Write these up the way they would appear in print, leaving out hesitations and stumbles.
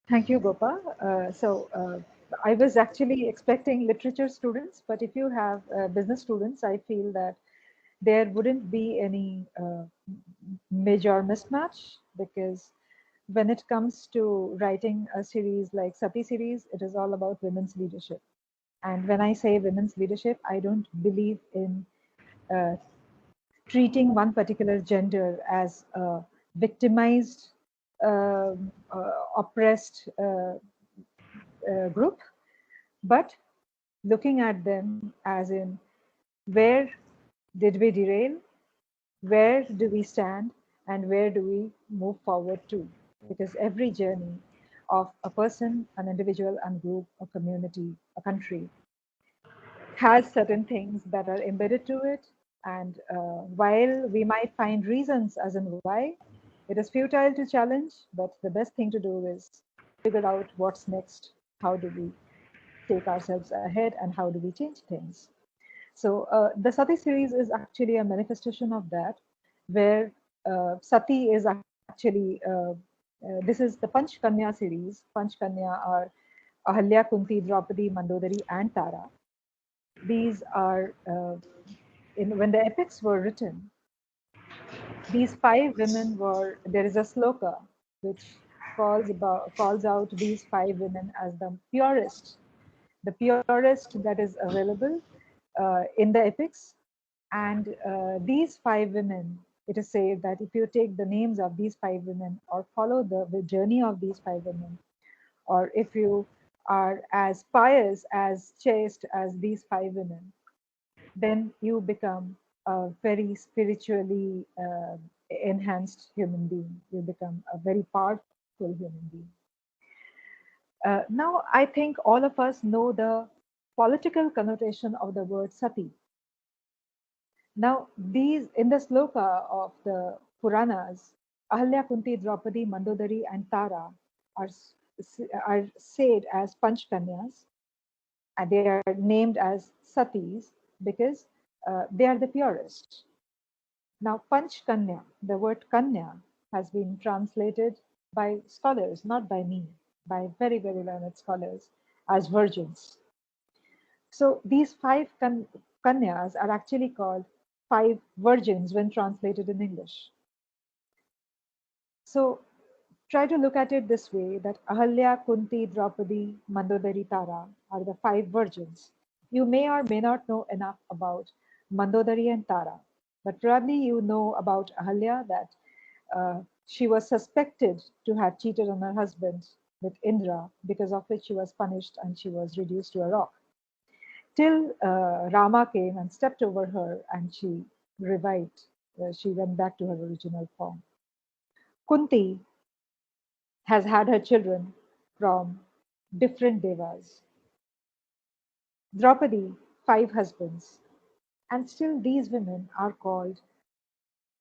Thank you, Gopa. I was actually expecting literature students, but if you have business students, I feel that there wouldn't be any major mismatch, because when it comes to writing a series like Sati series, it is all about women's leadership. And when I say women's leadership, I don't believe in uh, treating one particular gender as a victimized, oppressed group, but looking at them as in, where did we derail, where do we stand, and where do we move forward to? Because every journey of a person, an individual, and group, a community, a country has certain things that are embedded to it. And while we might find reasons as in why, it is futile to challenge, but the best thing to do is figure out what's next. How do we take ourselves ahead, and how do we change things? So the Sati series is actually a manifestation of that, where Sati is actually, this is the Panchakanya series. Panchakanya are Ahalya, Kunti, Draupadi, Mandodari, and Tara. These are, when the epics were written, these five women were, there is a sloka which calls out these five women as the purest that is available in the epics. And these five women, it is said that if you take the names of these five women or follow the journey of these five women, or if you are as pious, as chaste as these five women, then you become a very spiritually enhanced human being. You become a very powerful human being. Now, I think all of us know the political connotation of the word sati. Now, these in the sloka of the Puranas, Ahalya, Kunti, Draupadi, Mandodari, and Tara are, are said as Panchkanyas, and they are named as satis because they are the purest. Now, Panchkanya, the word Kanya, has been translated by scholars, not by me, by very, very learned scholars, as virgins. So these five Kanyas are actually called five virgins when translated in English. So try to look at it this way, that Ahalya, Kunti, Draupadi, Mandodari, Tara are the five virgins. You may or may not know enough about Mandodari and Tara, but probably you know about Ahalya, that she was suspected to have cheated on her husband with Indra, because of which she was punished and she was reduced to a rock. Till Rama came and stepped over her and she revived. She went back to her original form. Kunti has had her children from different devas. Draupadi, five husbands. And still these women are called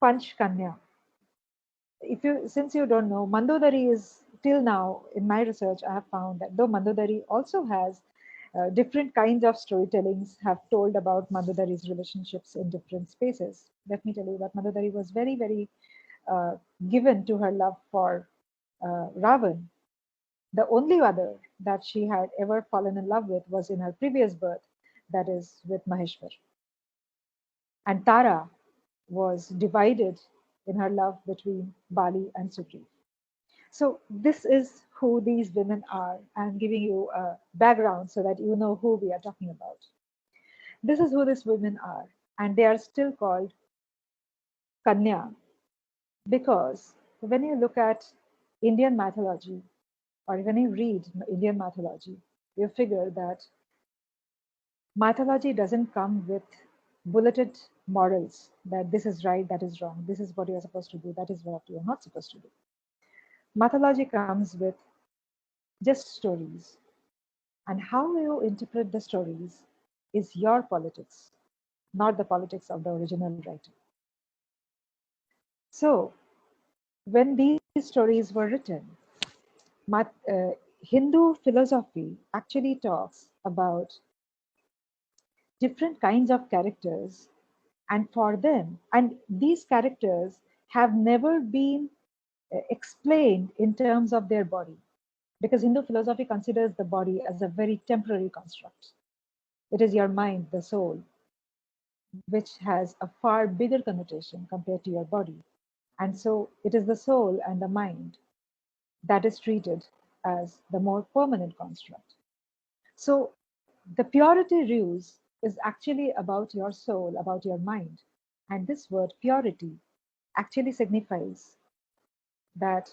Panchkanya. Since you don't know, Mandodari is, till now in my research, I have found that though Mandodari also has different kinds of storytellings have told about Mandodari's relationships in different spaces. Let me tell you that Mandodari was very, very uh, given to her love for Ravan. The only other that she had ever fallen in love with was in her previous birth, that is with Maheshwar. And Tara was divided in her love between Bali and Sugriv. So this is who these women are. I'm giving you a background so that you know who we are talking about. This is who these women are, and they are still called Kanya because when you look at Indian mythology, or when you read Indian mythology, you figure that mythology doesn't come with bulleted morals that this is right, that is wrong, this is what you're supposed to do, that is what you're not supposed to do. Mythology comes with just stories, and how you interpret the stories is your politics, not the politics of the original writer. So, when these stories were written, Hindu philosophy actually talks about different kinds of characters, and for them, and these characters have never been explained in terms of their body. because Hindu philosophy considers the body as a very temporary construct. It is your mind, the soul, which has a far bigger connotation compared to your body. And so it is the soul and the mind that is treated as the more permanent construct. So the purity ruse is actually about your soul, about your mind. And this word purity actually signifies that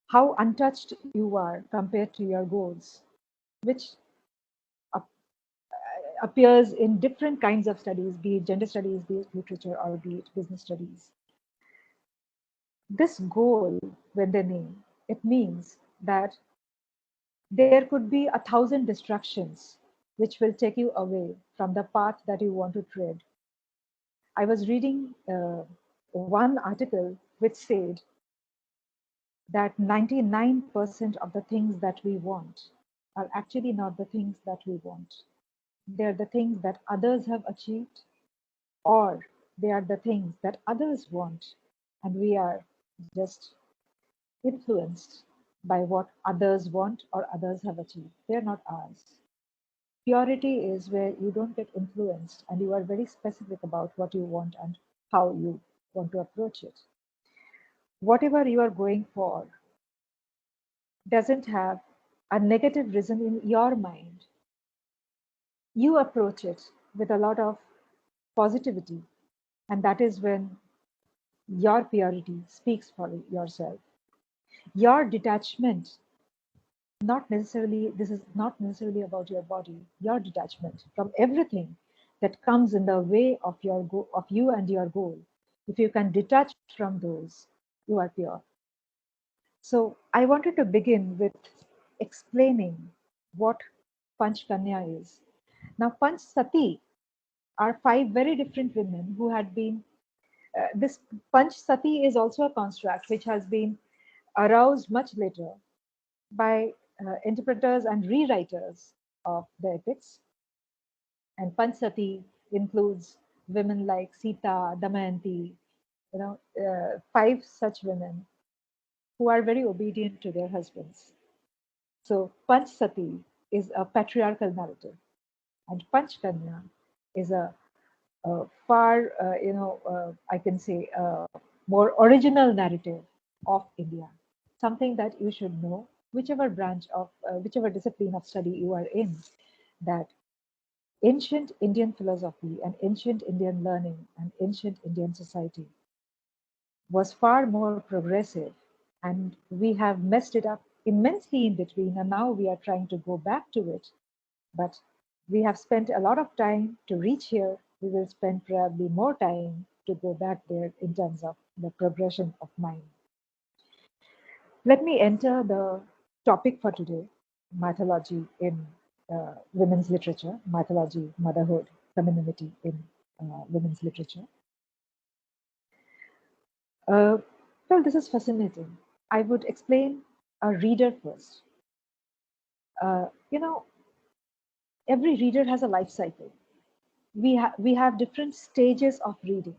how untouched you are compared to your goals, which appears in different kinds of studies, be it gender studies, be it literature, or be it business studies. This goal, when they name, it means that there could be 1,000 distractions which will take you away from the path that you want to tread. I was reading one article which said that 99% of the things that we want are actually not the things that we want. They are the things that others have achieved, or they are the things that others want, and we are just influenced by what others want or others have achieved. They are not ours. Purity is where you don't get influenced and you are very specific about what you want and how you want to approach it. Whatever you are going for doesn't have a negative reason in your mind. You approach it with a lot of positivity, and that is when your purity speaks for yourself. Your detachment, not necessarily, this is not necessarily about your body, your detachment from everything that comes in the way of of you and your goal. If you can detach from those, you are pure. So I wanted to begin with explaining what Panchakanya is. Now, Panch Sati are five very different women who had been. This Panch Sati is also a construct which has been aroused much later by interpreters and rewriters of the epics. And Panch Sati includes women like Sita, Damayanti, five such women who are very obedient to their husbands. So Panch Sati is a patriarchal narrative, and Panchakanya is a far, I can say, more original narrative of India. Something that you should know, whichever branch of, whichever discipline of study you are in, that ancient Indian philosophy and ancient Indian learning and ancient Indian society was far more progressive, and we have messed it up immensely in between, and now we are trying to go back to it. But we have spent a lot of time to reach here. We will spend probably more time to go back there in terms of the progression of mind. Let me enter the topic for today: mythology in women's literature, mythology, motherhood, femininity in women's literature. Uh, well, this is fascinating. I would explain a reader first. You know, every reader has a life cycle. We have different stages of reading.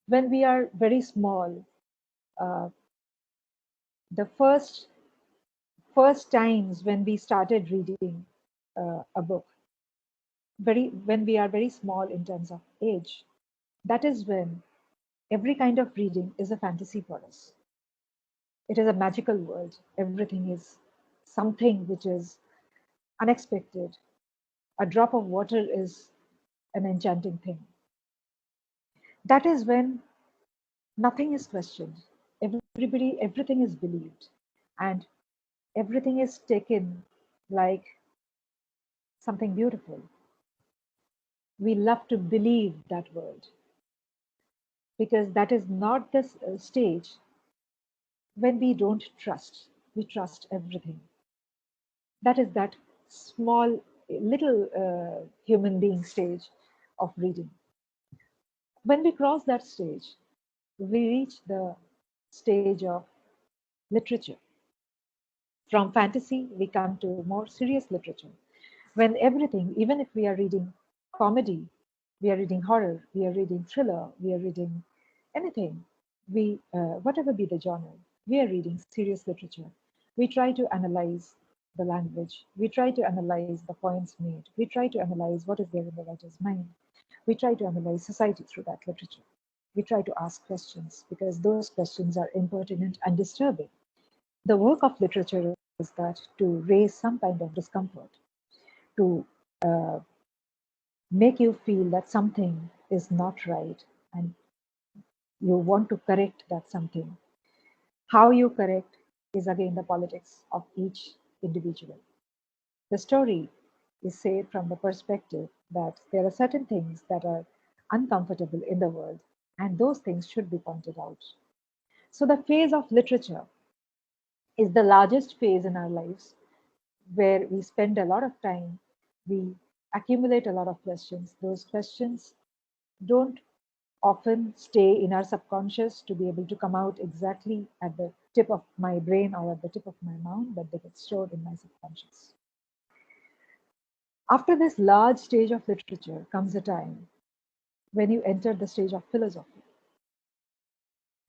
When we are very small, uh, the first times when we started reading a book, when we are very small in terms of age, that is when every kind of reading is a fantasy for us. It is a magical world. Everything is something which is unexpected. A drop of water is an enchanting thing. That is when nothing is questioned. Everything is believed, and everything is taken like something beautiful. We love to believe that world because that is not the stage when we don't trust. We trust everything. That is that small, little human being stage of reading. When we cross that stage, we reach the stage of literature. From fantasy, we come to more serious literature. When everything, even if we are reading comedy, we are reading horror, we are reading thriller, we are reading anything, whatever be the genre, we are reading serious literature. We try to analyze the language. We try to analyze the points made. We try to analyze what is there in the writer's mind. We try to analyze society through that literature. We try to ask questions because those questions are impertinent and disturbing. The work of literature is that to raise some kind of discomfort, to uh, make you feel that something is not right and you want to correct that something. How you correct is again the politics of each individual. The story is said from the perspective that there are certain things that are uncomfortable in the world, and those things should be pointed out. So, the phase of literature is the largest phase in our lives where we spend a lot of time, we accumulate a lot of questions. Those questions don't often stay in our subconscious to be able to come out exactly at the tip of my brain or at the tip of my mouth, but they get stored in my subconscious. After this large stage of literature comes a time when you enter the stage of philosophy.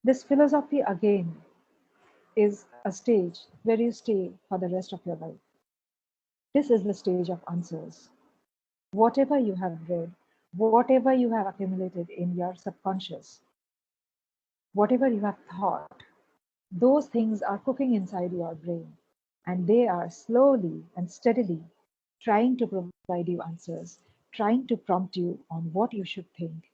This philosophy again is a stage where you stay for the rest of your life. This is the stage of answers. Whatever you have read, whatever you have accumulated in your subconscious, whatever you have thought, those things are cooking inside your brain and they are slowly and steadily trying to provide you answers, trying to prompt you on what you should think,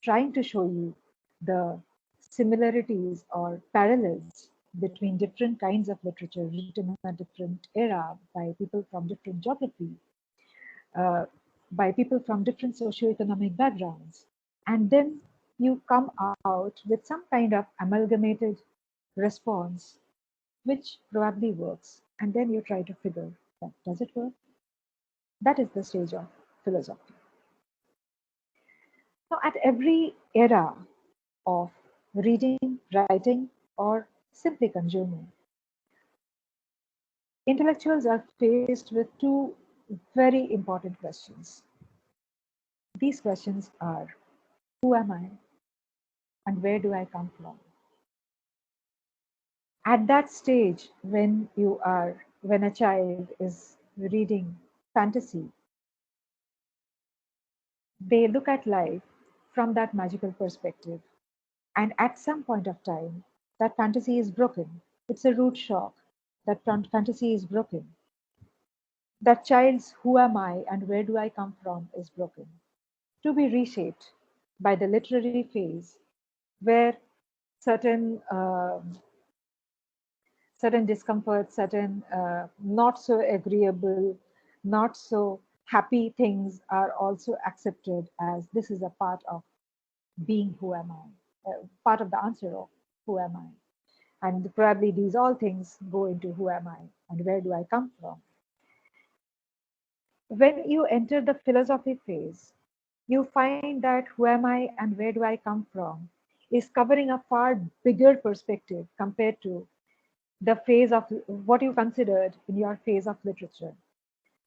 trying to show you the similarities or parallels between different kinds of literature written in a different era by people from different geography, uh, by people from different socioeconomic backgrounds. And then you come out with some kind of amalgamated response, which probably works. And then you try to figure that does it work? That is the stage of philosophy. Now, at every era of reading, writing, or simply consuming, intellectuals are faced with two very important questions. These questions are: who am I and where do I come from? At that stage, when a child is reading fantasy, they look at life from that magical perspective. And at some point of time, that fantasy is broken. It's a root shock. That fantasy is broken. That child's who am I and where do I come from is broken. To be reshaped by the literary phase where certain certain discomfort, certain not so agreeable, not so happy things are also accepted as this is a part of being who am I, part of the answer of who am I. And probably these all things go into who am I and where do I come from. When you enter the philosophy phase, you find that who am I and where do I come from is covering a far bigger perspective compared to the phase of what you considered in your phase of literature,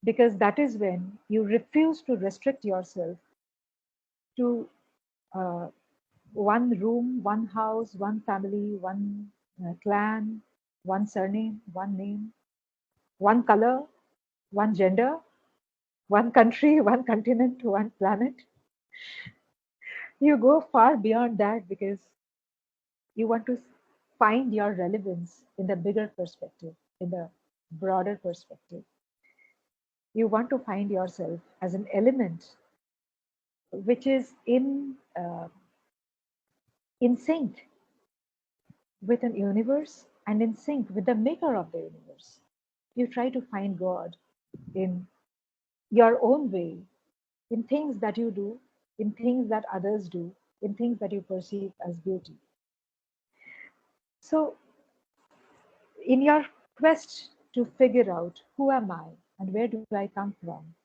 because that is when you refuse to restrict yourself to uh, one room, one house, one family, one clan, one surname, one name, one color, one gender, one country, one continent, one planet. You go far beyond that because you want to find your relevance in the bigger perspective, in the broader perspective. You want to find yourself as an element which is in sync with an universe and in sync with the maker of the universe. You try to find God in your own way, in things that you do, in things that others do, in things that you perceive as beauty. So, in your quest to figure out who am I and where do I come from,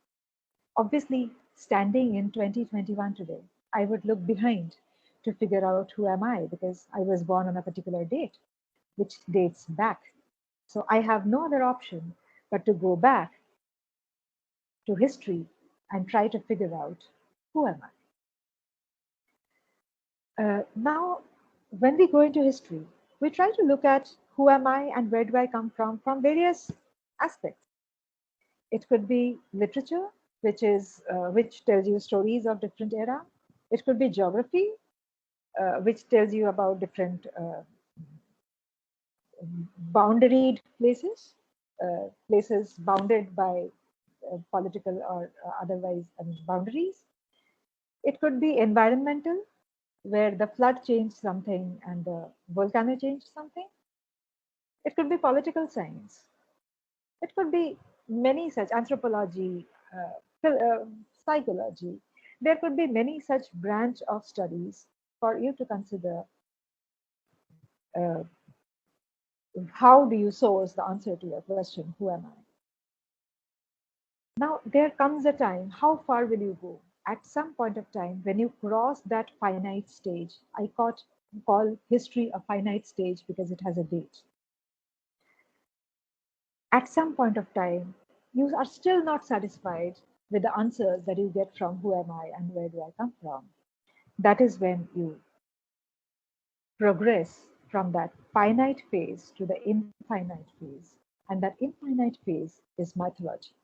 obviously, standing in 2021 today, I would look behind to figure out who am I because I was born on a particular date, which dates back. So I have no other option but to go back to history and try to figure out who am I. Now, when we go into history, we try to look at who am I and where do I come from various aspects. It could be literature, which tells you stories of different era. It could be geography, which tells you about different boundaried places, places bounded by political or otherwise boundaries. It could be environmental, where the flood changed something and the volcano changed something. It could be political science. It could be many such anthropology, psychology. There could be many such branch of studies for you to consider. Uh, how do you source the answer to your question, who am I? Now, there comes a time, how far will you go? At some point of time, when you cross that finite stage, call history a finite stage because it has a date. At some point of time, you are still not satisfied with the answers that you get from who am I and where do I come from. That is when you progress from that finite phase to the infinite phase. And that infinite phase is mythology.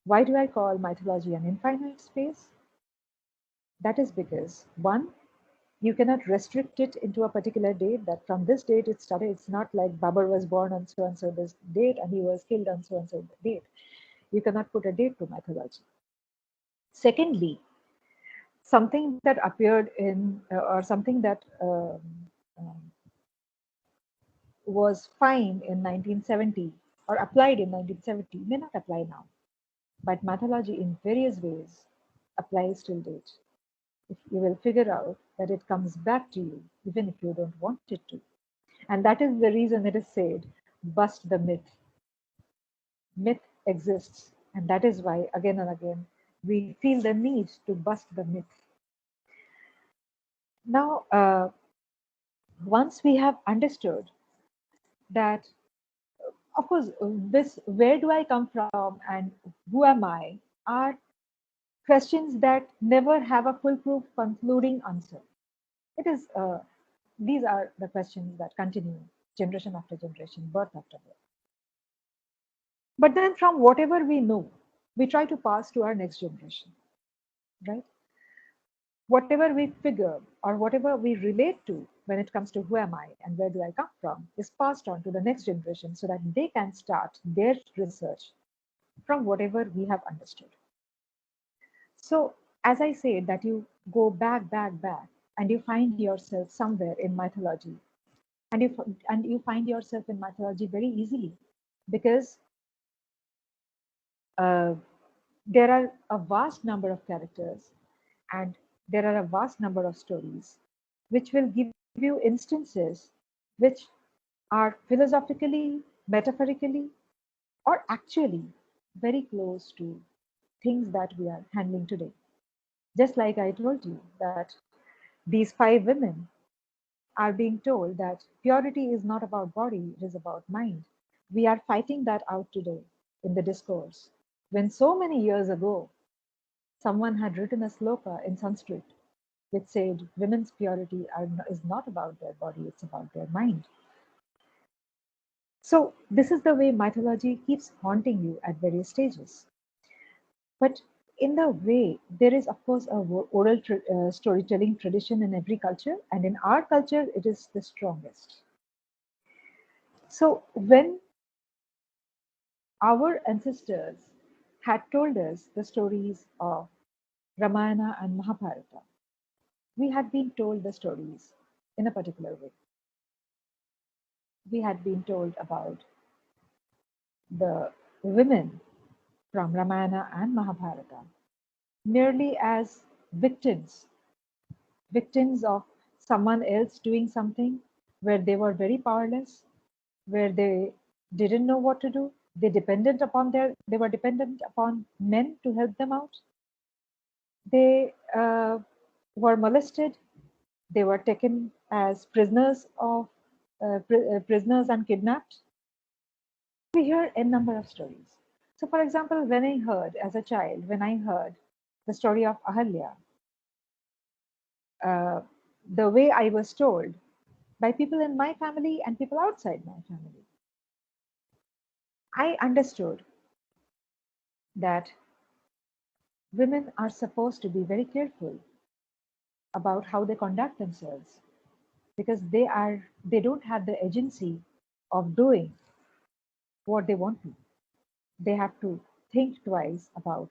Why do I call mythology an infinite space? That is because, one, you cannot restrict it into a particular date, that from this date it started. It's not like Babur was born on so and so this date and he was killed on so and so date. You cannot put a date to mythology. Secondly, something that appeared in, or something that um, was fine in 1970 or applied in 1970 may not apply now. But mythology in various ways applies till date. If you will figure out that it comes back to you, even if you don't want it to. And that is the reason it is said, bust the myth. Myth exists. And that is why, again and again, we feel the need to bust the myth. Now, once we have understood that, of course, this where do I come from and who am I are questions that never have a foolproof concluding answer. It is these are the questions that continue generation after generation, birth after birth. But then, from whatever we know, we try to pass to our next generation, right? Whatever we figure or whatever we relate to when it comes to who am I and where do I come from is passed on to the next generation so that they can start their research from whatever we have understood. So, as I said, that you go back, and you find yourself somewhere in mythology, and you find yourself in mythology very easily because uh, there are a vast number of characters and there are a vast number of stories which will give you instances which are philosophically, metaphorically, or actually very close to things that we are handling today. Just like I told you that these five women are being told that purity is not about body, it is about mind. We are fighting that out today in the discourse. When so many years ago, someone had written a sloka in Sanskrit which said women's purity is not about their body, it's about their mind. So, this is the way mythology keeps haunting you at various stages. But in the way, there is, of course, a oral storytelling tradition in every culture, and in our culture, it is the strongest. So, when our ancestors had told us the stories of Ramayana and Mahabharata, we had been told the stories in a particular way. We had been told about the women from Ramayana and Mahabharata merely as victims, victims of someone else doing something where they were very powerless, where they didn't know what to do. They were dependent upon men to help them out. They were molested. They were taken as prisoners and kidnapped. We hear a number of stories. So, for example, when I heard as a child, when I heard the story of Ahalya, uh, the way I was told by people in my family and people outside my family. I understood that women are supposed to be very careful about how they conduct themselves because they don't have the agency of doing what they want to. They have to think twice about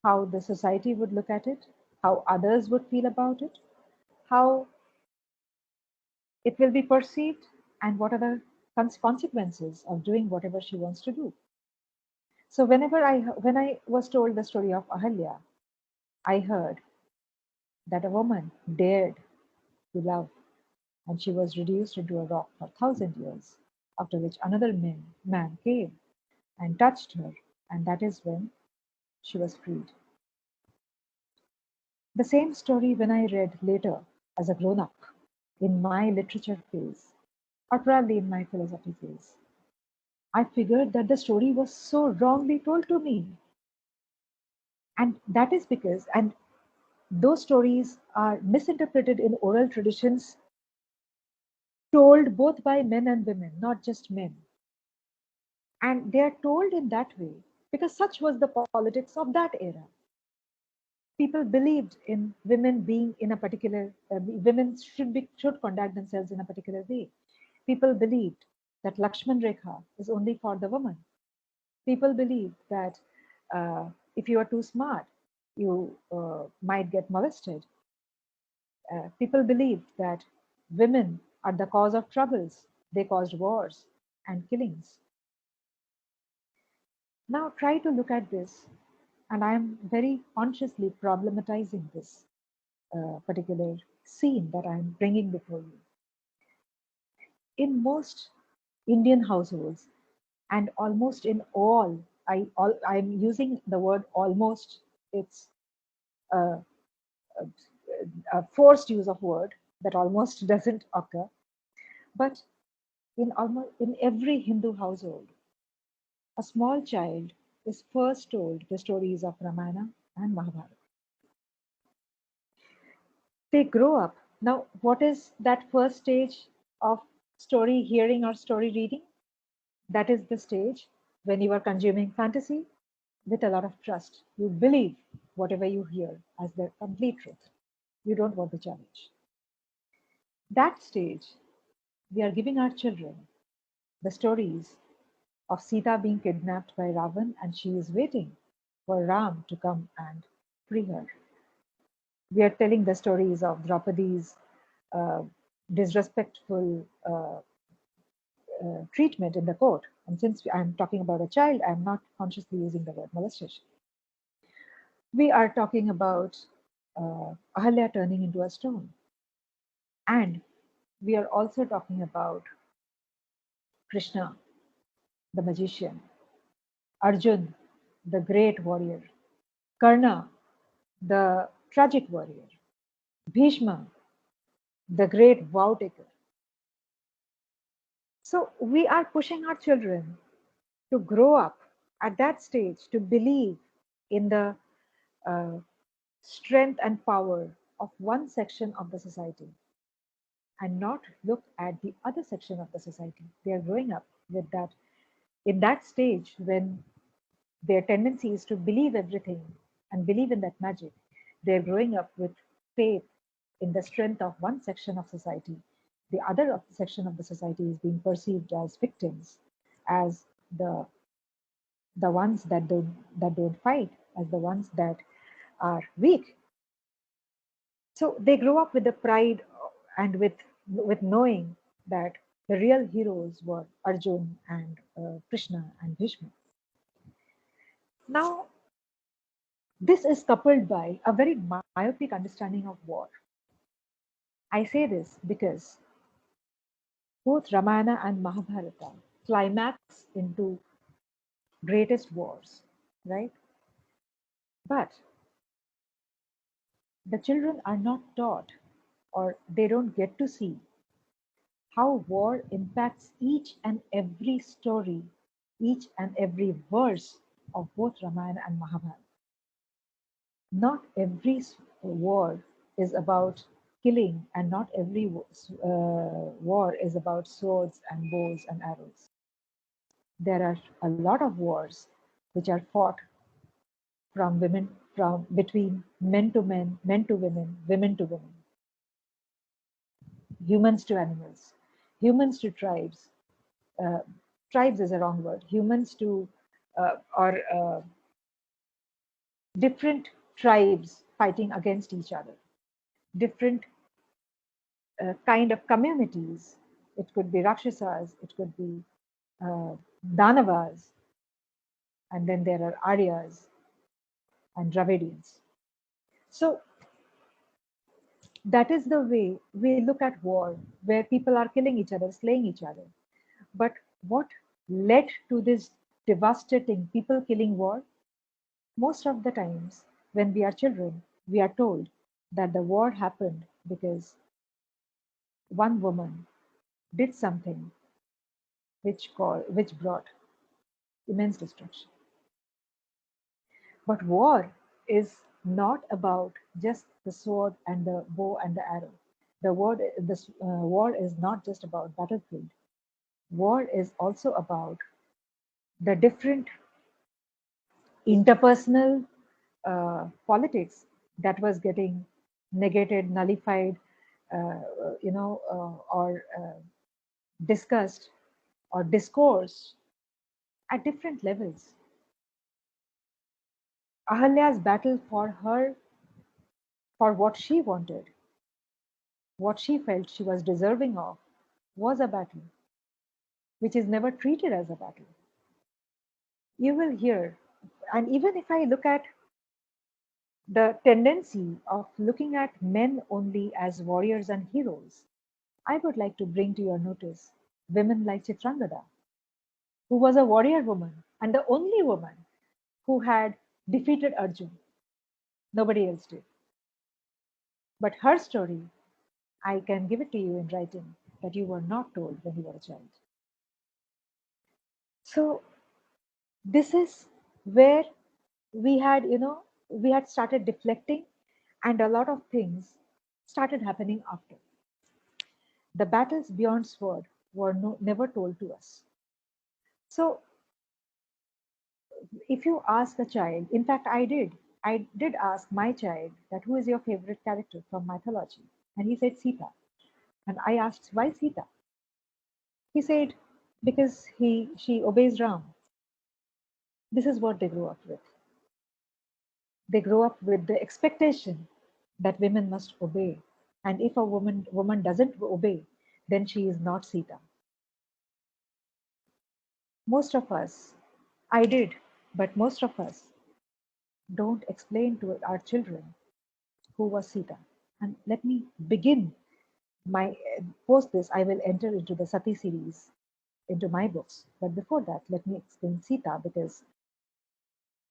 how the society would look at it, how others would feel about it, how it will be perceived, and what are the consequences of doing whatever she wants to do. So when I was told the story of Ahalya, I heard that a woman dared to love, and she was reduced into a rock for 1,000 years, after which another man came and touched her, and that is when she was freed. The same story when I read later as a grown up in my literature phase, or probably in my philosophy phase, I figured that the story was so wrongly told to me. And that is because, and those stories are misinterpreted in oral traditions told both by men and women, not just men. And they are told in that way because such was the politics of that era. People believed in women being in a particular, women should conduct themselves in a particular way. People believed that Lakshman Rekha is only for the woman. People believed that if you are too smart, you might get molested. People believed that women are the cause of troubles. They caused wars and killings. Now try to look at this, and I am very consciously problematizing this particular scene that I am bringing before you. In most Indian households, and almost in all, I'm using the word almost. It's a, a, a forced use of word that almost doesn't occur, but in every Hindu household, a small child is first told the stories of Ramayana and Mahabharata. They grow up. Now, what is that first stage of story hearing or story reading? That is the stage when you are consuming fantasy with a lot of trust. You believe whatever you hear as the complete truth. You don't want to challenge. That stage, we are giving our children the stories of Sita being kidnapped by Ravan, and she is waiting for Ram to come and free her. We are telling the stories of Draupadi's uh, disrespectful treatment in the court. And since I'm talking about a child, I'm not consciously using the word molestation. We are talking about Ahalya turning into a stone. And we are also talking about Krishna, the magician, Arjun, the great warrior, Karna, the tragic warrior, Bhishma, the great vow taker. So we are pushing our children to grow up at that stage to believe in the uh, strength and power of one section of the society and not look at the other section of the society. They are growing up with that in that stage when their tendency is to believe everything and believe in that magic. They're growing up with faith in the strength of one section of society. The other section of the society is being perceived as victims, as the the ones that don't fight, as the ones that are weak. So they grow up with the pride and with knowing that the real heroes were Arjun and Krishna and Bhishma. Now, this is coupled by a very myopic understanding of war. I say this because both Ramayana and Mahabharata climax into greatest wars, right? But the children are not taught or they don't get to see how war impacts each and every story, each and every verse of both Ramayana and Mahabharata. Not every war is about killing, and not every war is about swords and bows and arrows. There are a lot of wars which are fought from women, from between men to women, women to women, humans to animals, humans to tribes. Uh, Tribes is a wrong word. Humans to or different tribes fighting against each other, different kind of communities. It could be Rakshasas, it could be uh, Danavas, and then there are Aryas and Dravidians. So that is the way we look at war, where people are killing each other, slaying each other. But what led to this devastating people killing war? Most of the times, when we are children, we are told that the war happened because one woman did something which brought immense destruction. But war is not about just the sword and the bow and the arrow. War is not just about battlefield. War is also about the different interpersonal politics that was getting negated, nullified, or discussed or discoursed at different levels. Ahalya's battle for what she wanted, what she felt she was deserving of, was a battle which is never treated as a battle. You will hear, and even if I look at the tendency of looking at men only as warriors and heroes, I would like to bring to your notice women like Chitrangada, who was a warrior woman and the only woman who had defeated Arjun. Nobody else did. But her story, I can give it to you in writing, that you were not told when you were a child. So this is where we had started deflecting, and a lot of things started happening after. The battles beyond sword were never told to us. So if you ask a child, in fact, I did ask my child that who is your favorite character from mythology? And he said Sita. And I asked, why Sita? He said, because she obeys Ram. This is what they grow up with. They grow up with the expectation that women must obey. And if a woman doesn't obey, then she is not Sita. Most of us, I did, but most of us don't explain to our children who was Sita. And let me begin my post this. I will enter into the Sati series, into my books. But before that, let me explain Sita, because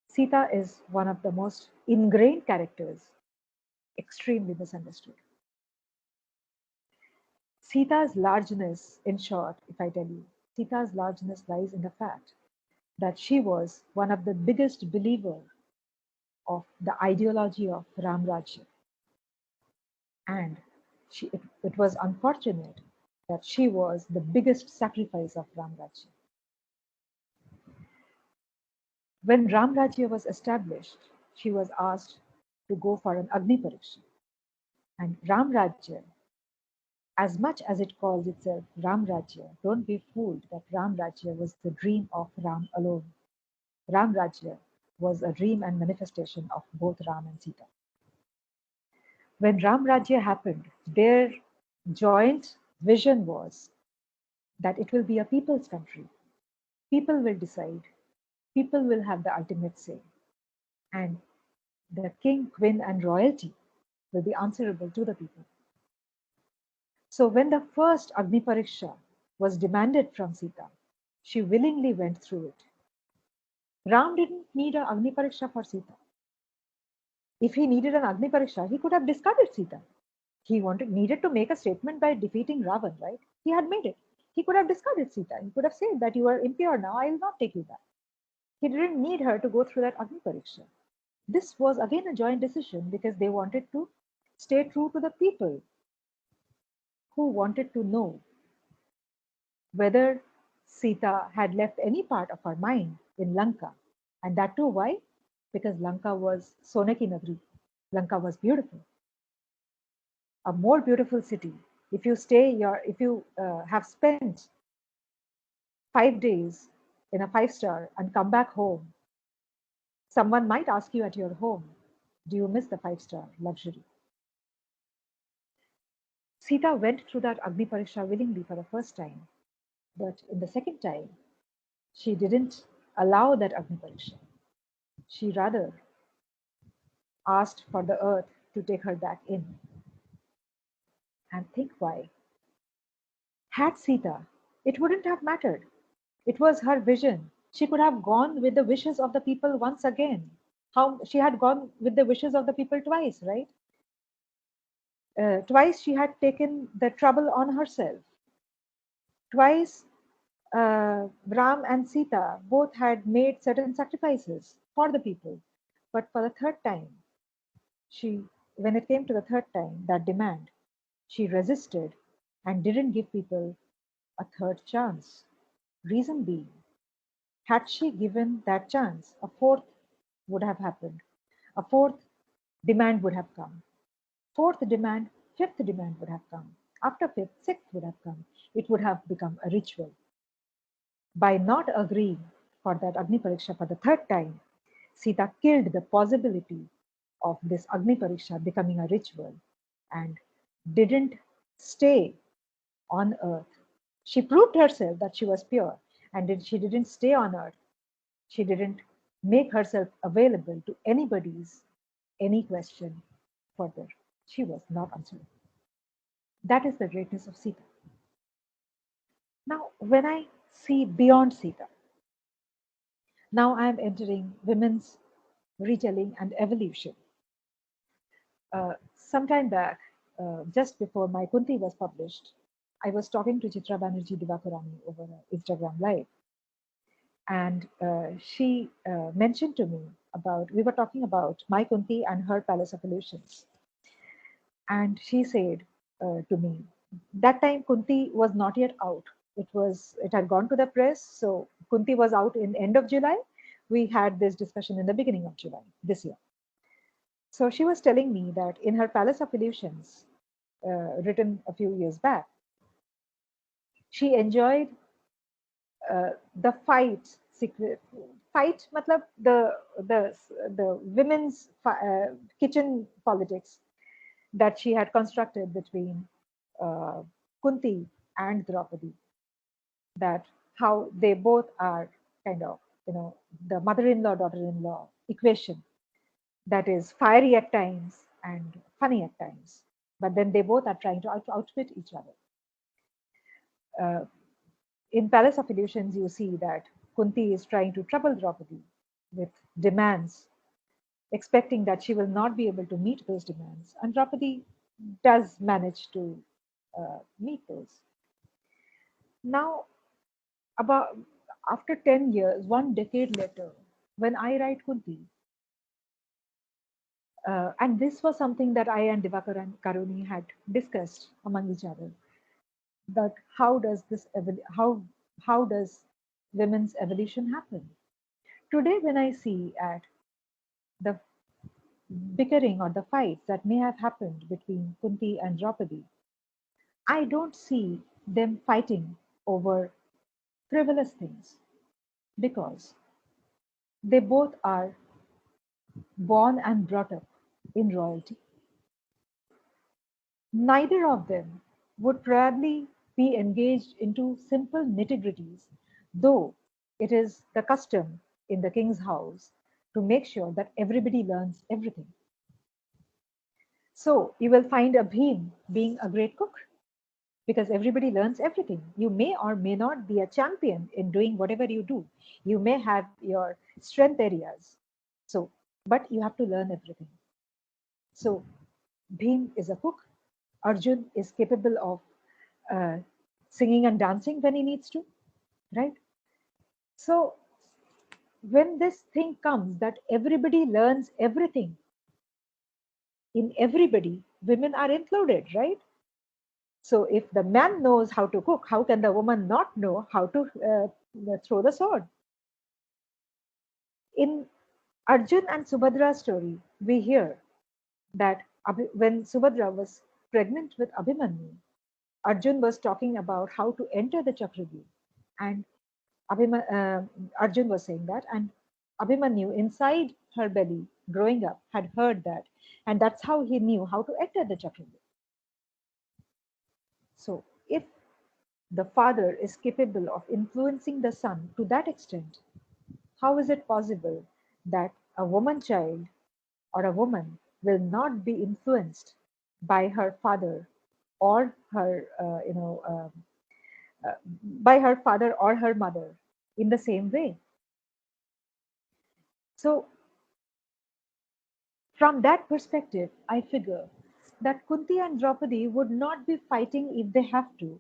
Sita is one of the most ingrained characters, extremely misunderstood. Sita's largeness, in short, if I tell you, Sita's largeness lies in the fact that she was one of the biggest believer of the ideology of Ram Rajya. And it was unfortunate that she was the biggest sacrifice of Ram Rajya. When Ram Rajya was established, she was asked to go for an Agni Pariksha. And Ram Rajya, as much as it calls itself Ram Rajya, don't be fooled that Ram Rajya was the dream of Ram alone. Ram Rajya was a dream and manifestation of both Ram and Sita. When Ram Rajya happened, their joint vision was that it will be a people's country. People will decide, people will have the ultimate say, and the king, queen, and royalty will be answerable to the people. So when the first Agni Pariksha was demanded from Sita, she willingly went through it. Ram didn't need an Agni Pariksha for Sita. If he needed an Agni Pariksha, he could have discarded Sita. He needed to make a statement by defeating Ravan, right? He had made it. He could have discarded Sita. He could have said that you are impure now, I will not take you back. He didn't need her to go through that Agni Pariksha. This was again a joint decision because they wanted to stay true to the people. who wanted to know whether Sita had left any part of her mind in Lanka. And that too, why? Because Lanka was Sonaki Nagri. Lanka was beautiful, a more beautiful city. If you have spent 5 days in a 5 star and come back home, someone might ask you at your home, do you miss the 5 star luxury? Sita went through that Agni Pariksha willingly for the first time, but in the second time, she didn't allow that Agni Pariksha. She rather asked for the earth to take her back in. And think why. Had Sita, it wouldn't have mattered. It was her vision. She could have gone with the wishes of the people once again. How she had gone with the wishes of the people twice, right? Twice she had taken the trouble on herself. Twice Ram and Sita both had made certain sacrifices for the people. But for the third time, she, when it came to the third time, that demand, she resisted and didn't give people a third chance. Reason being, had she given that chance, a fourth would have happened. A fourth demand would have come. Fourth demand, fifth demand would have come. After fifth, sixth would have come. It would have become a ritual. By not agreeing for that Agni Pariksha for the third time, Sita killed the possibility of this Agni Pariksha becoming a ritual and didn't stay on earth. She proved herself that she was pure, and she didn't stay on earth. She didn't make herself available to anybody's any question further. She was not answerable. That is the greatness of Sita. Now, when I see beyond Sita, now I am entering women's retelling and evolution. Sometime back, just before my Kunti was published, I was talking to Chitra Banerjee Divakarani over Instagram Live. And she mentioned to me about, we were talking about my Kunti and her Palace of Illusions. And she said to me, that time Kunti was not yet out. It had gone to the press. So Kunti was out in end of July. We had this discussion in the beginning of July this year. So she was telling me that in her Palace of Illusions, written a few years back, she enjoyed the fight matlab the women's kitchen politics that she had constructed between uh, Kunti and Draupadi, that how they both are kind of, the mother-in-law daughter-in-law equation that is fiery at times and funny at times, but then they both are trying to outwit each other. In Palace of Illusions, you see that Kunti is trying to trouble Draupadi with demands, expecting that she will not be able to meet those demands. And Draupadi does manage to meet those. Now, about after 10 years, 1 decade later, when I write Kunti, and this was something that I and Divakar Karuni had discussed among each other, that how does women's evolution happen? Today, when I see at the bickering or the fights that may have happened between Kunti and Draupadi, I don't see them fighting over frivolous things because they both are born and brought up in royalty. Neither of them would probably be engaged into simple nitty-gritties, though it is the custom in the king's house to make sure that everybody learns everything. So you will find a Bhim being a great cook because everybody learns everything. You may or may not be a champion in doing whatever you do. You may have your strength areas. So, but you have to learn everything. So, Bhim is a cook. Arjun is capable of uh, singing and dancing when he needs to, right? So, when this thing comes that everybody learns everything, in everybody, women are included, right? So if the man knows how to cook, how can the woman not know how to throw the sword? In Arjun and Subhadra's story, we hear that when Subhadra was pregnant with Abhimanyu, Arjun was talking about how to enter the Chakravyuh, and Arjun was saying that, and Abhimanyu inside her belly, growing up, had heard that, and that's how he knew how to enter the Chakravyuh. So, if the father is capable of influencing the son to that extent, how is it possible that a woman child or a woman will not be influenced by her father or her, by her father or her mother in the same way? So, from that perspective, I figure that Kunti and Draupadi would not be fighting if they have to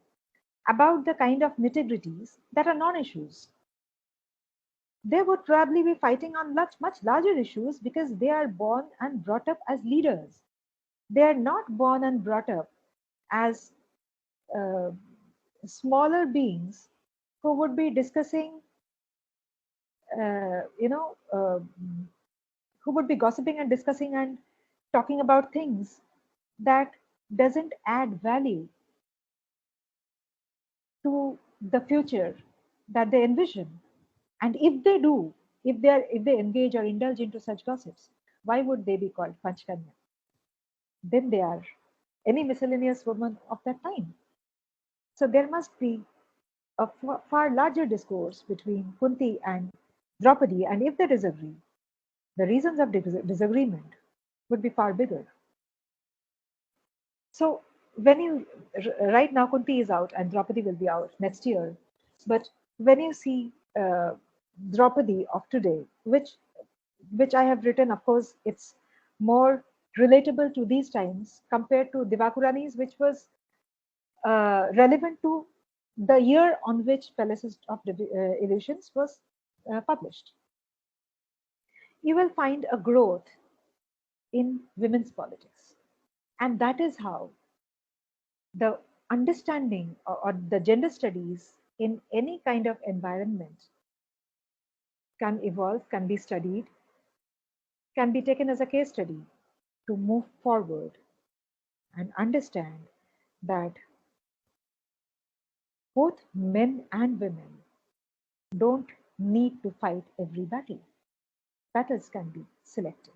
about the kind of nitty-gritties that are non-issues. They would probably be fighting on much larger issues because they are born and brought up as leaders. They are not born and brought up as uh, smaller beings who would be discussing, uh, you know, uh, who would be gossiping and discussing and talking about things that doesn't add value to the future that they envision. And if they do, if they engage or indulge into such gossips, why would they be called Panchakanya? Then they are any miscellaneous woman of that time. So there must be a far larger discourse between Kunti and Draupadi, and if they disagree, the reasons of disagreement would be far bigger. So when you right now Kunti is out and Draupadi will be out next year, but when you see Draupadi of today, which I have written, of course, it's more relatable to these times compared to Divakurani's, which was relevant to the year on which Palaces of Illusions was published. You will find a growth in women's politics. And that is how the understanding or the gender studies in any kind of environment can evolve, can be studied, can be taken as a case study to move forward and understand that both men and women don't need to fight every battle. Battles can be selective.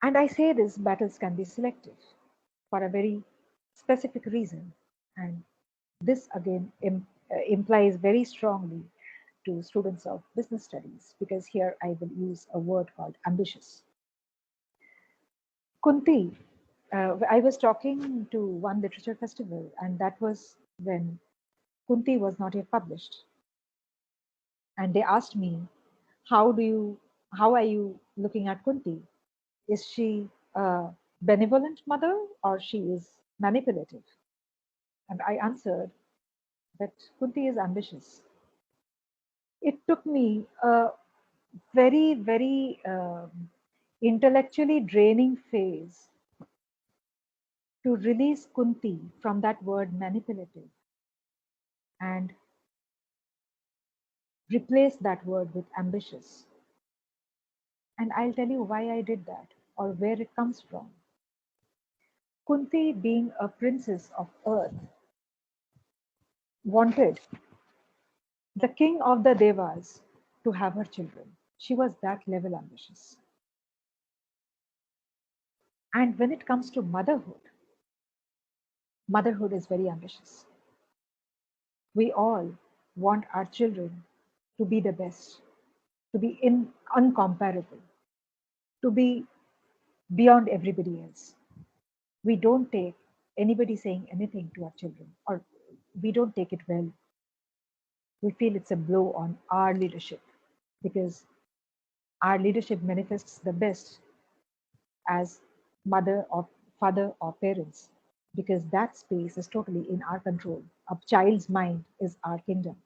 And I say this battles can be selective for a very specific reason. And this again implies very strongly to students of business studies, because here I will use a word called ambitious. Kunti, I was talking to one literature festival, and that was when Kunti was not yet published. And they asked me, how do you, how are you looking at Kunti? Is she a benevolent mother or she is manipulative? And I answered that Kunti is ambitious. It took me a very intellectually draining phase to release Kunti from that word manipulative and replace that word with ambitious. And I'll tell you why I did that or where it comes from. Kunti, being a princess of earth, wanted the king of the Devas to have her children. She was that level ambitious. And when it comes to motherhood, motherhood is very ambitious. We all want our children to be the best, to be uncomparable, to be beyond everybody else. We don't take anybody saying anything to our children, or we don't take it well. We feel it's a blow on our leadership because our leadership manifests the best as mother or father or parents, because that space is totally in our control. A child's mind is our kingdom.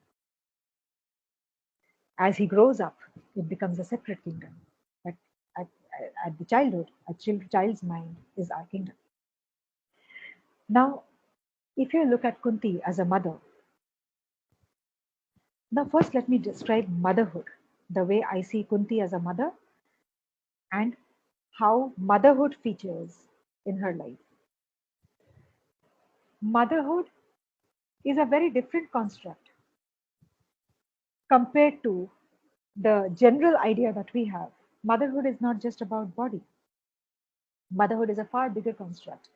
As he grows up, it becomes a separate kingdom. But at, at the childhood, a child's mind is our kingdom. Now, if you look at Kunti as a mother, now first let me describe motherhood, the way I see Kunti as a mother and how motherhood features in her life. Motherhood is a very different construct compared to the general idea that we have. Motherhood is not just about body. Motherhood is a far bigger construct.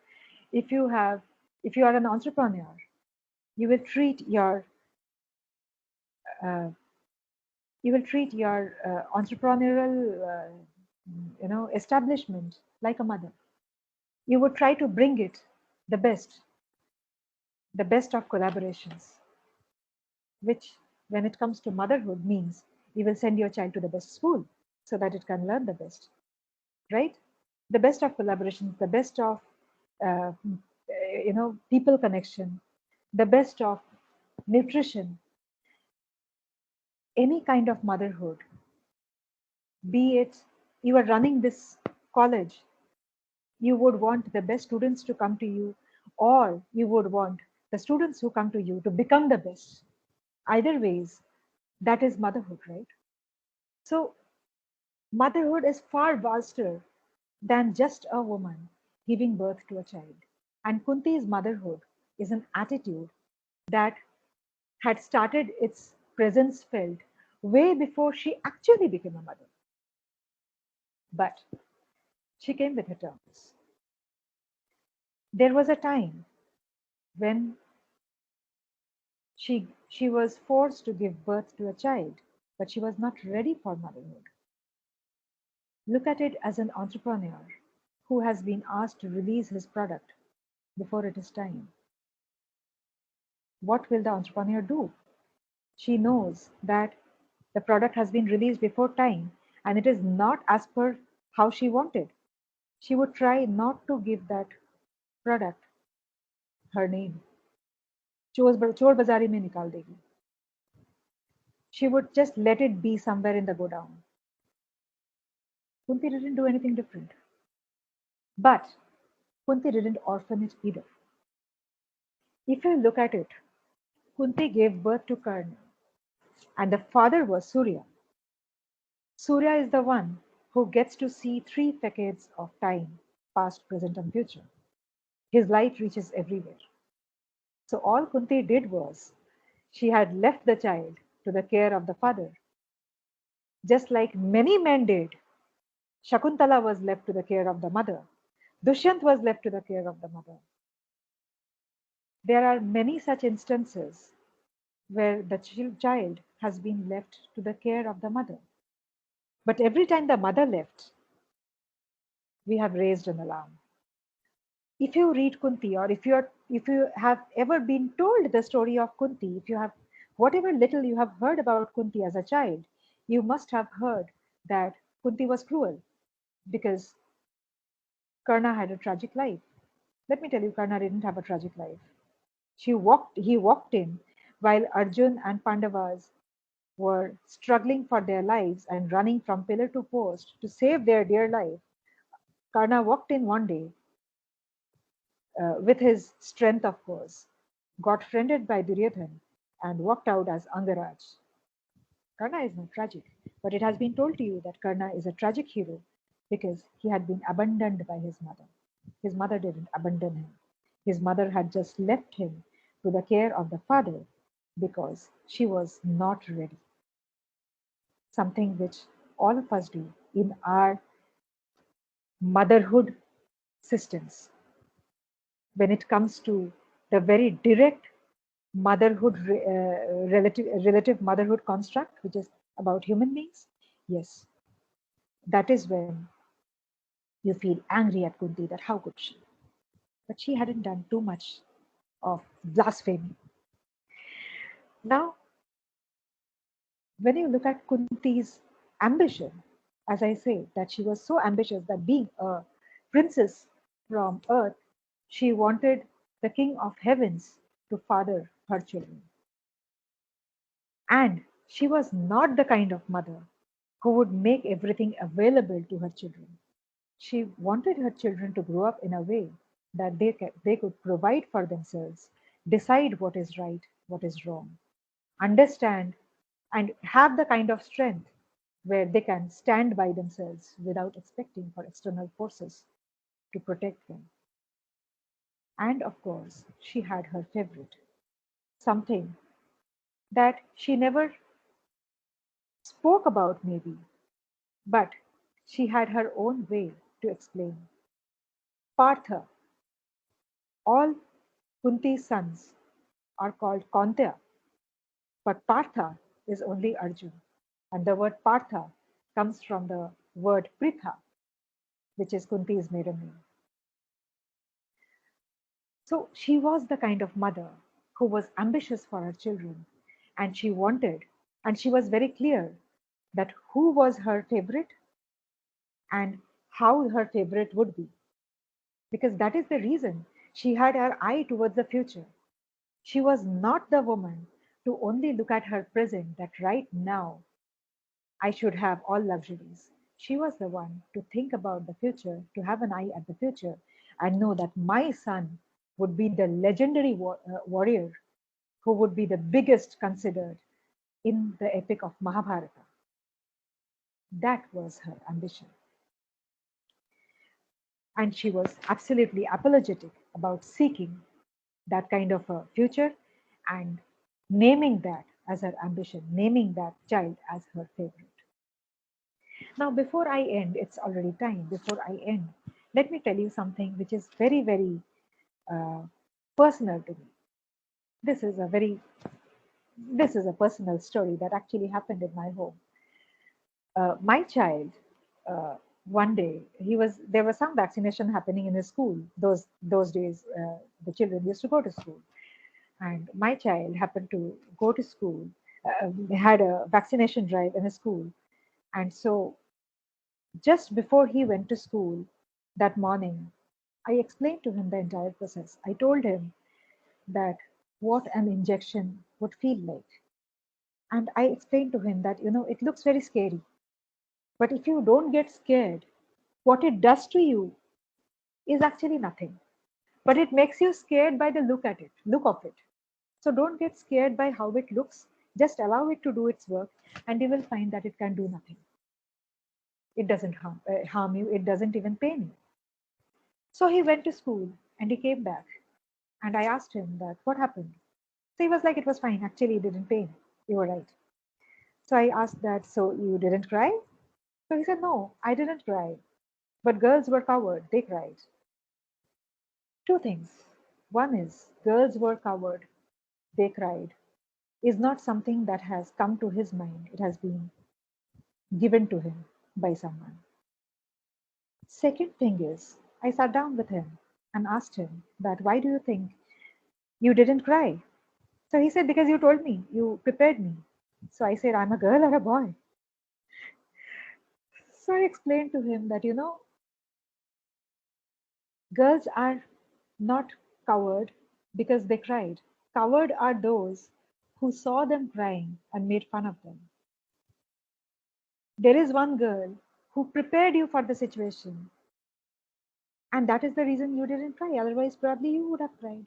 If you have, if you are an entrepreneur, you will treat your uh, entrepreneurial establishment like a mother. You would try to bring it the best, the best of collaborations, which when it comes to motherhood means you will send your child to the best school so that it can learn the best, right? The best of collaborations, the best of uh, people connection, the best of nutrition, any kind of motherhood, be it you are running this college, you would want the best students to come to you, or you would want the students who come to you to become the best. Either ways, that is motherhood, right? So motherhood is far vaster than just a woman giving birth to a child. And Kunti's motherhood is an attitude that had started its presence felt way before she actually became a mother. But she came with her terms. There was a time when she was forced to give birth to a child, but she was not ready for motherhood. Look at it as an entrepreneur who has been asked to release his product before it is time. What will the entrepreneur do? She knows that the product has been released before time and it is not as per how she wanted. She would try not to give that product her name. चोर बाजारी में निकाल देगी. She would just let it be somewhere in the godown. Kunti didn't do anything different. But Kunti didn't orphan it either. If you look at it, Kunti gave birth to Karna, and the father was Surya. Surya is the one who gets to see 3 decades of time, past, present, and future. His light reaches everywhere. So all Kunti did was she had left the child to the care of the father, just like many men did. Shakuntala was left to the care of the mother. Dushyant was left to the care of the mother. There are many such instances where the child has been left to the care of the mother. But every time the mother left, we have raised an alarm. If you read Kunti, or if you have ever been told the story of Kunti, if you have whatever little you have heard about Kunti as a child, you must have heard that Kunti was cruel because Karna had a tragic life. Let me tell you, Karna didn't have a tragic life. He walked in while Arjun and Pandavas were struggling for their lives and running from pillar to post to save their dear life. Karna walked in one day with his strength, of course, got friended by Duryodhan, and walked out as Angaraj. Karna is not tragic, but it has been told to you that Karna is a tragic hero because he had been abandoned by his mother. His mother didn't abandon him. His mother had just left him to the care of the father because she was not ready. Something which all of us do in our motherhood systems when it comes to the very direct motherhood relative motherhood construct, which is about human beings. Yes, that is when you feel angry at Kunti that how could she? But she hadn't done too much of blasphemy. Now, when you look at Kunti's ambition, as I say, that she was so ambitious that being a princess from earth, she wanted the king of heavens to father her children. And she was not the kind of mother who would make everything available to her children. She wanted her children to grow up in a way. that they could provide for themselves, decide what is right, what is wrong, understand, and have the kind of strength where they can stand by themselves without expecting for external forces to protect them. And of course, she had her favorite, something that she never spoke about, maybe, but she had her own way to explain. Partha, all Kunti's sons are called Kaunteya, but Partha is only Arjun. And the word Partha comes from the word Pritha, which is Kunti's maiden name. So she was the kind of mother who was ambitious for her children, and she wanted, and she was very clear that who was her favorite and how her favorite would be, because that is the reason she had her eye towards the future. She was not the woman to only look at her present, that right now I should have all luxuries. She was the one to think about the future, to have an eye at the future, and know that my son would be the legendary warrior who would be the biggest considered in the epic of Mahabharata. That was her ambition. And she was absolutely apologetic about seeking that kind of a future and naming that as her ambition, naming that child as her favorite. Now, before I end, it's already time. Before I end, let me tell you something which is very, very uh, personal to me. This is a very, this is a personal story that actually happened in my home. My child, uh, one day, there was some vaccination happening in his school. Those days, the children used to go to school, and my child happened to go to school. Had a vaccination drive in a school, and so just before he went to school that morning, I explained to him the entire process. I told him that what an injection would feel like. And I explained to him that, it looks very scary. But if you don't get scared, what it does to you is actually nothing. But it makes you scared by the look of it. So don't get scared by how it looks. Just allow it to do its work, and you will find that it can do nothing. It doesn't harm you, it doesn't even pain you. So he went to school and he came back. And I asked him that what happened. So he was like, it was fine. Actually, it didn't pain. You were right. So I asked that, so you didn't cry? So he said, no, I didn't cry. But girls were coward. They cried. Two things. One is girls were coward. They cried is not something that has come to his mind. It has been given to him by someone. Second thing is, I sat down with him and asked him that why do you think you didn't cry? So he said, because you told me, you prepared me. So I said, I'm a girl or a boy? So I explained to him that, girls are not coward because they cried. Coward are those who saw them crying and made fun of them. There is one girl who prepared you for the situation, and that is the reason you didn't cry. Otherwise, probably you would have cried.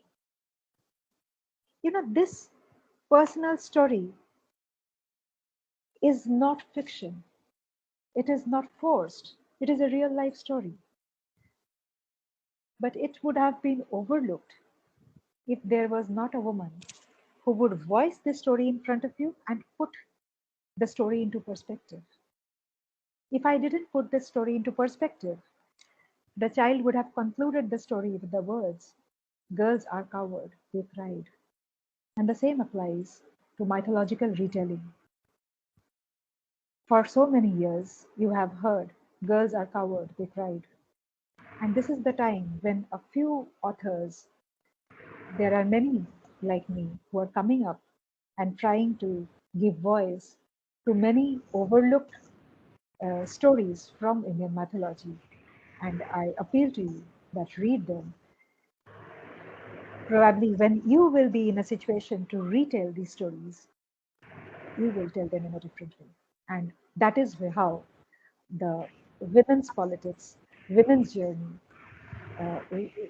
This personal story is not fiction. It is not forced. It is a real life story. But it would have been overlooked if there was not a woman who would voice this story in front of you and put the story into perspective. If I didn't put this story into perspective, the child would have concluded the story with the words, girls are coward, they cried. And the same applies to mythological retelling. For so many years, you have heard, girls are coward, they cried. And this is the time when a few authors, there are many like me, who are coming up and trying to give voice to many overlooked stories from Indian mythology. And I appeal to you that read them. Probably when you will be in a situation to retell these stories, you will tell them in a different way. And that is how the women's politics, women's journey,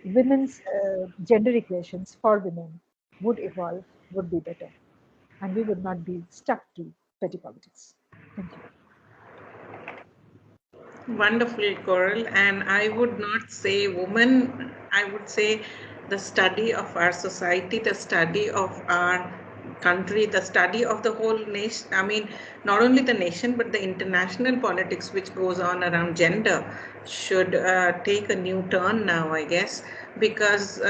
women's gender equations for women would evolve, would be better, and we would not be stuck to petty politics. Thank you. Wonderful, Coral. And I would not say woman, I would say the study of our society, the study of our country, the study of the whole nation. I mean, not only the nation, but the international politics which goes on around gender should take a new turn now, I guess, because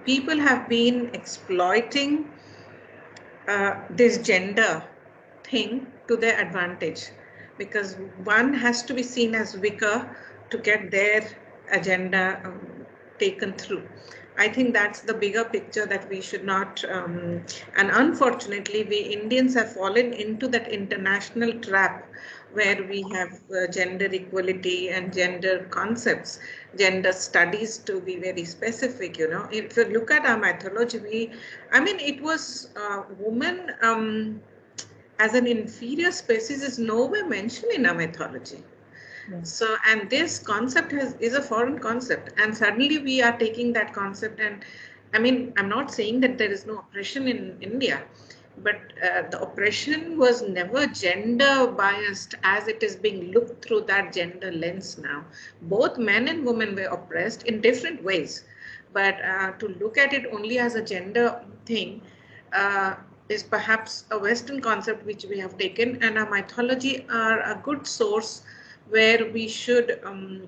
people have been exploiting this gender thing to their advantage, because one has to be seen as weaker to get their agenda taken through. I think that's the bigger picture that we should not, and unfortunately, we Indians have fallen into that international trap where we have gender equality and gender concepts, gender studies to be very specific. You know, if you look at our mythology, I mean, it was woman as an inferior species is nowhere mentioned in our mythology. Yeah. So, and this concept is a foreign concept, and suddenly we are taking that concept. And I mean, I'm not saying that there is no oppression in India, but the oppression was never gender biased as it is being looked through that gender lens now. Both men and women were oppressed in different ways, but to look at it only as a gender thing is perhaps a Western concept which we have taken, and our mythology are a good source where we should, and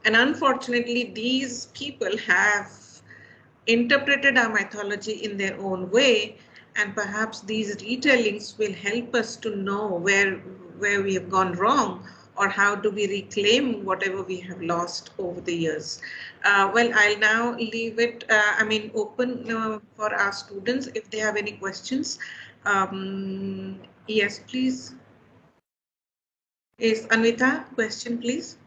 unfortunately, these people have interpreted our mythology in their own way, and perhaps these retellings will help us to know where we have gone wrong, or how do we reclaim whatever we have lost over the years. Well, I'll now leave it, open for our students if they have any questions. Yes, please. Is Anvita, question, please.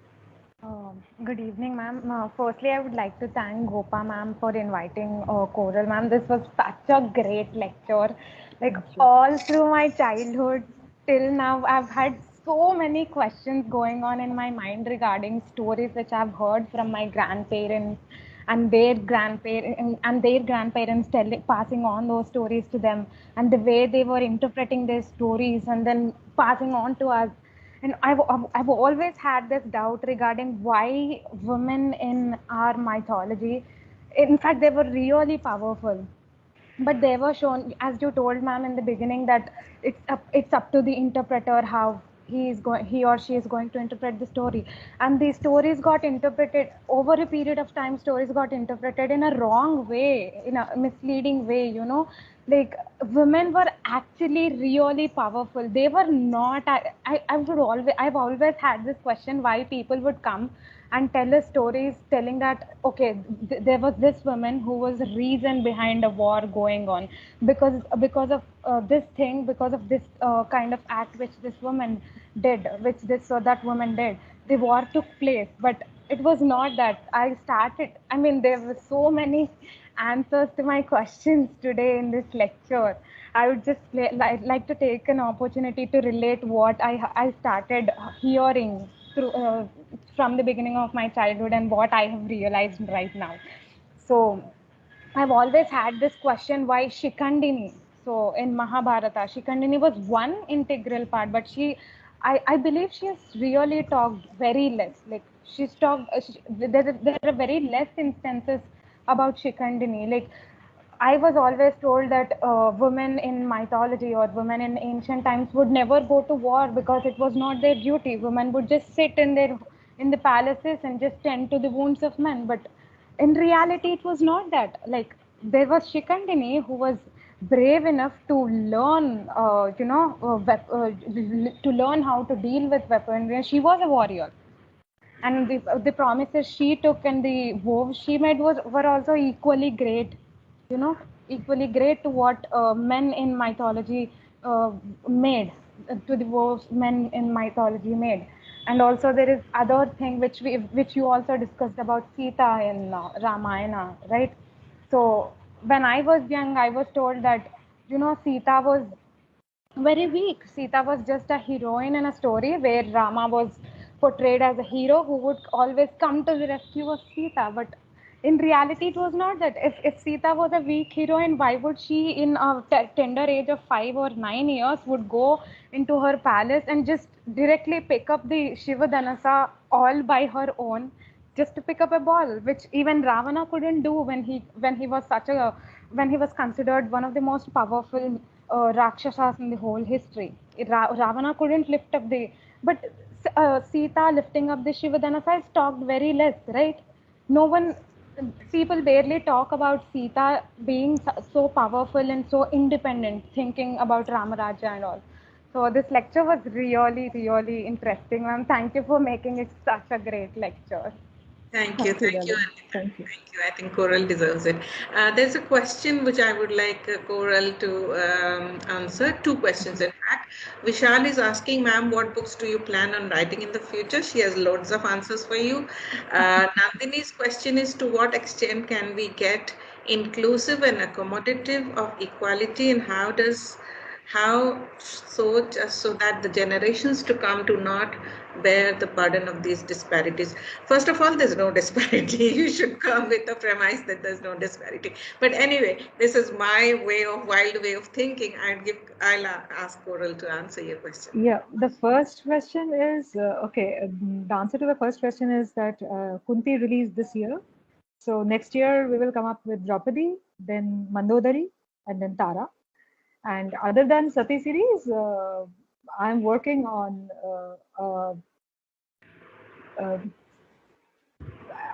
Good evening, ma'am. Firstly, I would like to thank Gopa ma'am for inviting Coral ma'am. This was such a great lecture. Like Thank you. all through my childhood till now, I've had so many questions going on in my mind regarding stories which I've heard from my grandparents and their grandparents telling, passing on those stories to them, and the way they were interpreting their stories and then passing on to us. And I've always had this doubt regarding why women in our mythology, in fact, they were really powerful. But they were shown, as you told, ma'am, in the beginning, that it's up to the interpreter how he or she is going to interpret the story. And the stories got interpreted over a period of time. Stories got interpreted in a wrong way, in a misleading way. Like women were actually really powerful. They were not. I've always had this question why people would come and tell us stories telling that okay, there was this woman who was the reason behind a war going on, because of this thing, because of this kind of act which this woman did, which this or that woman did, the war took place. But it was not that. There were so many answers to my questions today in this lecture. I would just like to take an opportunity to relate what I started hearing through from the beginning of my childhood and what I have realized right now. So I've always had this question why Shikandini. So in Mahabharata, Shikandini was one integral part, but I believe she has really talked very less. Like she's talked, there are very less instances about Shikandini. Like I was always told that women in mythology or women in ancient times would never go to war because it was not their duty. Women would just sit in the palaces and just tend to the wounds of men. But in reality, it was not that. Like there was Shikandini who was brave enough to learn, to learn how to deal with weaponry. She was a warrior, and the promises she took and the vows she made were also equally great, equally great to what men in mythology made, to the vows men in mythology made. And also there is other thing which you also discussed about Sita in Ramayana, right? So when I was young, I was told that Sita was very weak. Sita was just a heroine in a story where Rama was portrayed as a hero who would always come to the rescue of Sita. But in reality, it was not that. If Sita was a weak heroine, why would she, in a tender age of 5 or 9 years, would go into her palace and just directly pick up the Shiva Dhanasa all by her own, just to pick up a ball, which even Ravana couldn't do when he was considered one of the most powerful Rakshasas in the whole history. Ravana couldn't lift up the, but Sita lifting up the Shivadhanasa is talked very less, right? No one, people barely talk about Sita being so powerful and so independent, thinking about Ramaraja and all. So this lecture was really, really interesting, ma'am. Thank you for making it such a great lecture. Thank you, Thank you, thank you, darling. Anita. Thank you. Thank you. I think Coral deserves it. There's a question which I would like Coral to answer. Two questions, in fact. Vishal is asking, ma'am, what books do you plan on writing in the future? She has loads of answers for you. Nandini's question is, to what extent can we get inclusive and accommodative of equality, and how so, just so that the generations to come do not bear the burden of these disparities? First of all, there's no disparity. You should come with the premise that there's no disparity. But anyway, this is my wild way of thinking. I'll ask Coral to answer your question. Yeah, the first question is okay. The answer to the first question is that Kunti released this year. So next year we will come up with Draupadi, then Mandodari, and then Tara. And other than Sati series, I'm working on uh,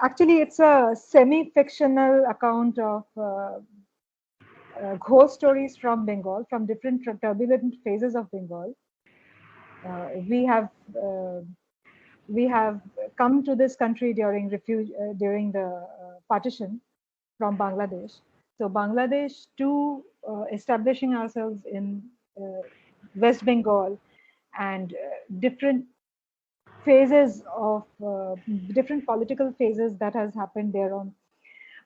actually it's a semi-fictional account of ghost stories from Bengal, from different turbulent phases of Bengal. Uh, we have uh, we have come to this country during the partition from Bangladesh. So Bangladesh to establishing ourselves in West Bengal, and different phases of different political phases that has happened there on.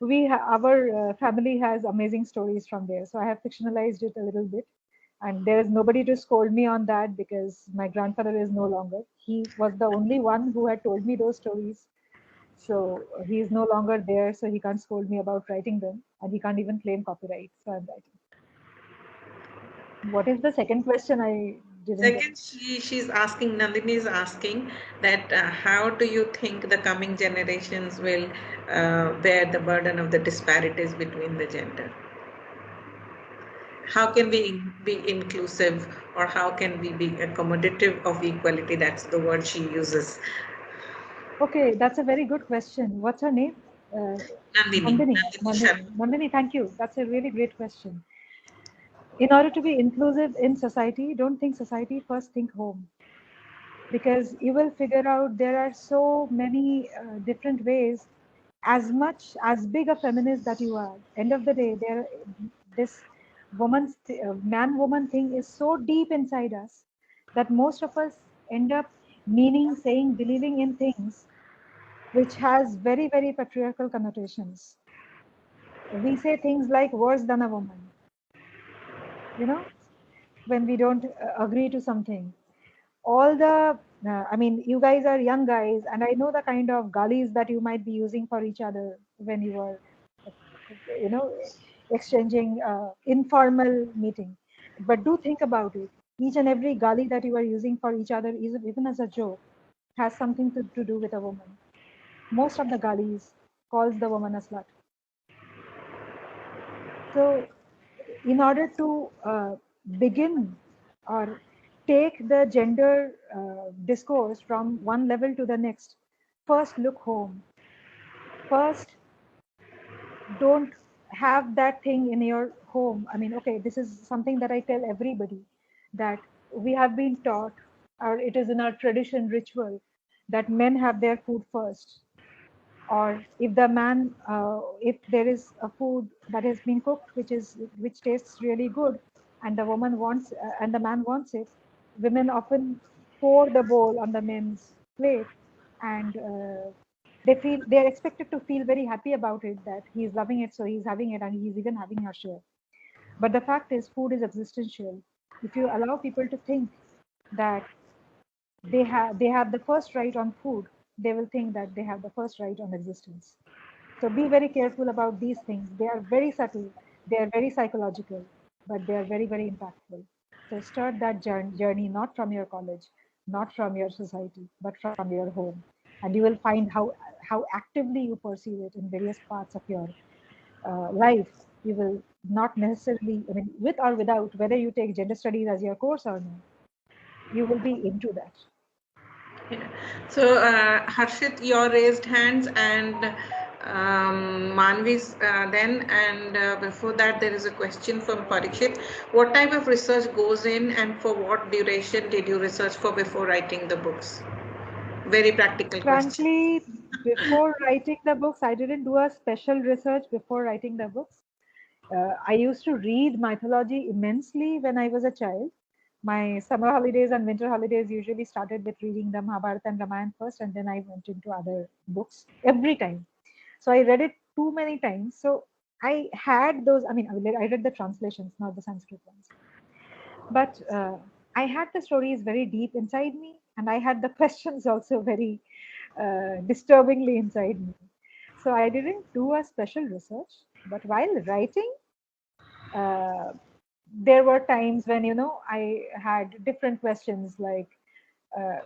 Our family has amazing stories from there, so I have fictionalized it a little bit, and there is nobody to scold me on that because my grandfather is no longer. He was the only one who had told me those stories, so he is no longer there, so he can't scold me about writing them, and he can't even claim copyright, so I'm writing. What is the second question? I didn't get. Second, she's asking, Nandini is asking that how do you think the coming generations will bear the burden of the disparities between the gender? How can we be inclusive, or how can we be accommodative of equality? That's the word she uses. Okay, that's a very good question. What's her name? Uh, Nandini, Nandini. Nandini Nandini. Sharma. Nandini, thank you. That's a really great question. In order to be inclusive in society, don't think society, first think home. Because you will figure out there are so many different ways. As much as big a feminist that you are, end of the day, this man woman thing is so deep inside us that most of us end up meaning, saying, believing in things which has very, very patriarchal connotations. We say things like worse than a woman, you know, when we don't agree to something. All the, I mean, you guys are young guys, and I know the kind of gullies that you might be using for each other when you are, uh, you know, exchanging informal meeting. But do think about it. Each and every gully that you are using for each other, even as a joke, has something to do with a woman. Most of the gullies calls the woman a slut. So, in order to begin or take the gender discourse from one level to the next, first look home. First, don't have that thing in your home. I mean, okay, this is something that I tell everybody, that we have been taught, or it is in our tradition ritual, that men have their food first. Or if the man if there is a food that has been cooked which tastes really good, and the woman wants and the man wants it, women often pour the bowl on the men's plate, and they're expected to feel very happy about it, that he's loving it, so he's having it, and he's even having her share. But the fact is, food is existential. If you allow people to think that they have the first right on food, they will think that they have the first right on existence. So be very careful about these things. They are very subtle, they are very psychological, but they are very, very impactful. So start that journey not from your college, not from your society, but from your home. And you will find how actively you perceive it in various parts of your life. You will not necessarily, I mean, with or without, whether you take gender studies as your course or not, you will be into that. Yeah. So, Harshit, your raised hands, and Manvi's then, and before that, there is a question from Parikshit. What type of research goes in, and for what duration did you research for before writing the books? Very practical question. Frankly, before writing the books, I didn't do a special research before writing the books. I used to read mythology immensely when I was a child. My summer holidays and winter holidays usually started with reading the Mahabharata and Ramayana first, and then I went into other books every time. So I read it too many times. So I had those, I mean, I read the translations, not the Sanskrit ones. But I had the stories very deep inside me, and I had the questions also very disturbingly inside me. So I didn't do a special research, but while writing, uh, there were times when I had different questions like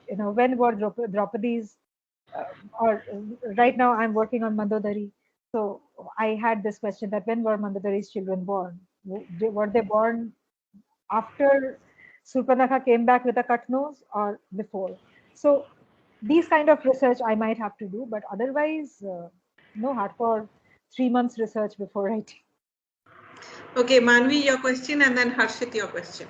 when were Draupadi's or right now I'm working on Mandodari. So I had this question that when were Mandodari's children born? Were they born after Surpanakha came back with a cut nose or before? So these kind of research I might have to do, but otherwise, no hardcore 3 months research before writing. Okay, Manvi, your question, and then Harshit, your question.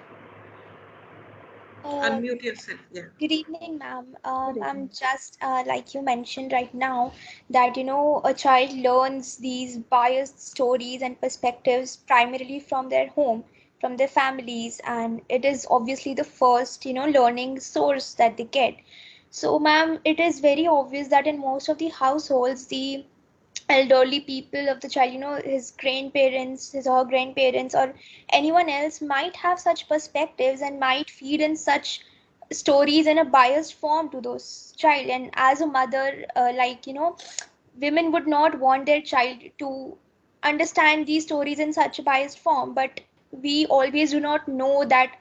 Uh, Unmute yourself. Yeah. Good evening, ma'am. Good I'm evening. just like you mentioned right now that a child learns these biased stories and perspectives primarily from their home, from their families, and it is obviously the first learning source that they get. So, ma'am, it is very obvious that in most of the households, the elderly people of the child, his grandparents, his or her grandparents, or anyone else might have such perspectives and might feed in such stories in a biased form to those child. And as a mother, women would not want their child to understand these stories in such a biased form, but we always do not know that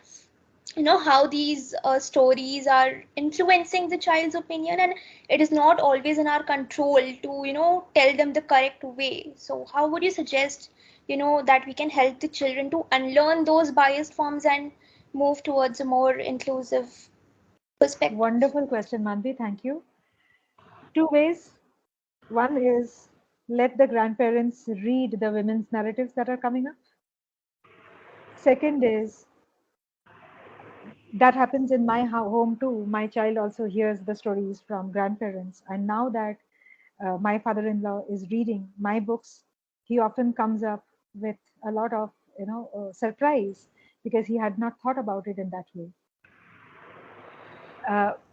how these stories are influencing the child's opinion, and it is not always in our control to tell them the correct way. So how would you suggest that we can help the children to unlearn those biased forms and move towards a more inclusive perspective? Wonderful question, Manvi. Thank you. Two ways. One is let the grandparents read the women's narratives that are coming up. Second is that happens in my home too. My child also hears the stories from grandparents. And now that my father in law is reading my books, he often comes up with a lot of surprise because he had not thought about it in that way.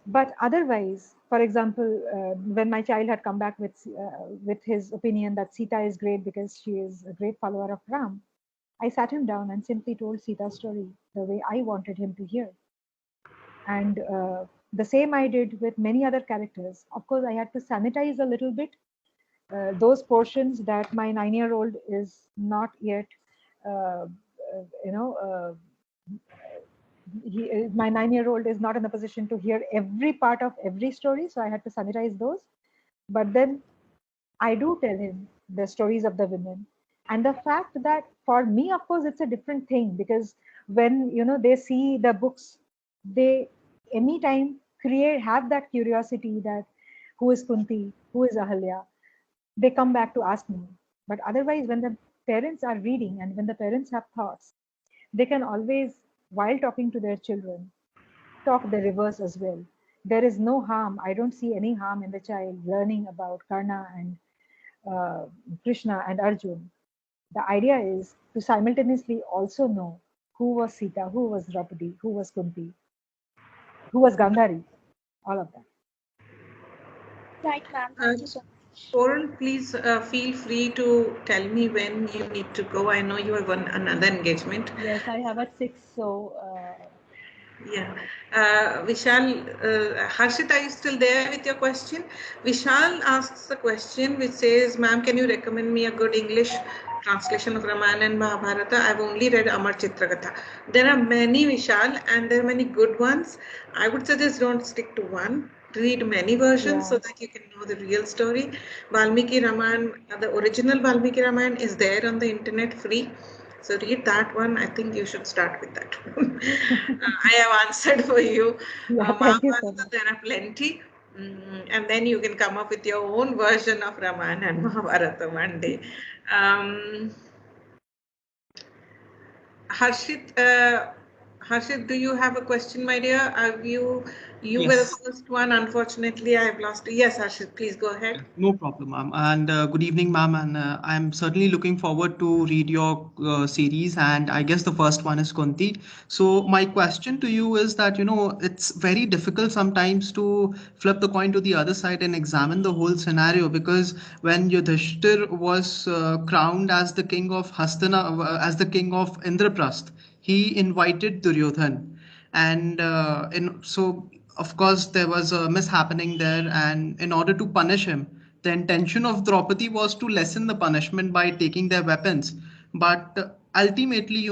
But otherwise, for example, when my child had come back with his opinion that Sita is great because she is a great follower of Ram, I sat him down and simply told Sita's story the way I wanted him to hear. And the same I did with many other characters. Of course, I had to sanitize a little bit those portions that my 9-year-old is not yet, uh, you know, my 9-year-old is not in a position to hear every part of every story. So I had to sanitize those. But then I do tell him the stories of the women. And the fact that for me, of course, it's a different thing because when they see the books, they anytime have that curiosity that who is Kunti, who is Ahalya, they come back to ask me. But otherwise, when the parents are reading and when the parents have thoughts, they can always, while talking to their children, talk the reverse as well. There is no harm. I don't see any harm in the child learning about Karna and uh, Krishna and Arjun. The idea is to simultaneously also know who was Sita, who was Draupadi, who was Kunti, who was Gandhari, all of that. Right, ma'am. Uh, Thank you so much. Coral, please feel free to tell me when you need to go. I know you have another engagement. Yes, I have at 6, so Yeah. Vishal, Harshit, are you still there with your question? Vishal asks a question which says, ma'am, can you recommend me a good English translation of Ramayana and Mahabharata? I've only read Amar Chitragatha. There are many, Vishal, and there are many good ones. I would suggest don't stick to one. Read many versions Yeah. so that you can know the real story. Valmiki Ramayana, the original Valmiki Ramayana is there on the internet free. So read that one. I think you should start with that one. I have answered for you. Yeah, thank you so Mahabharata, much. there are plenty. And then you can come up with your own version of Ramayana and Mahabharata one day. Um, Harshit, Harshit, do you have a question, my dear? Are you were the Yes. first one. Unfortunately, I have lost. Yes, Harshit, please go ahead. No problem, ma'am. And good evening, ma'am. And I'm certainly looking forward to read your series. And I guess the first one is Kunti. So my question to you is that, it's very difficult sometimes to flip the coin to the other side and examine the whole scenario, because when Yudhishthir was crowned as the king of Hastana, as the king of Indraprasth, he invited Duryodhan, and so of course there was a mishappening there, and in order to punish him, the intention of Draupadi was to lessen the punishment by taking their weapons, but ultimately,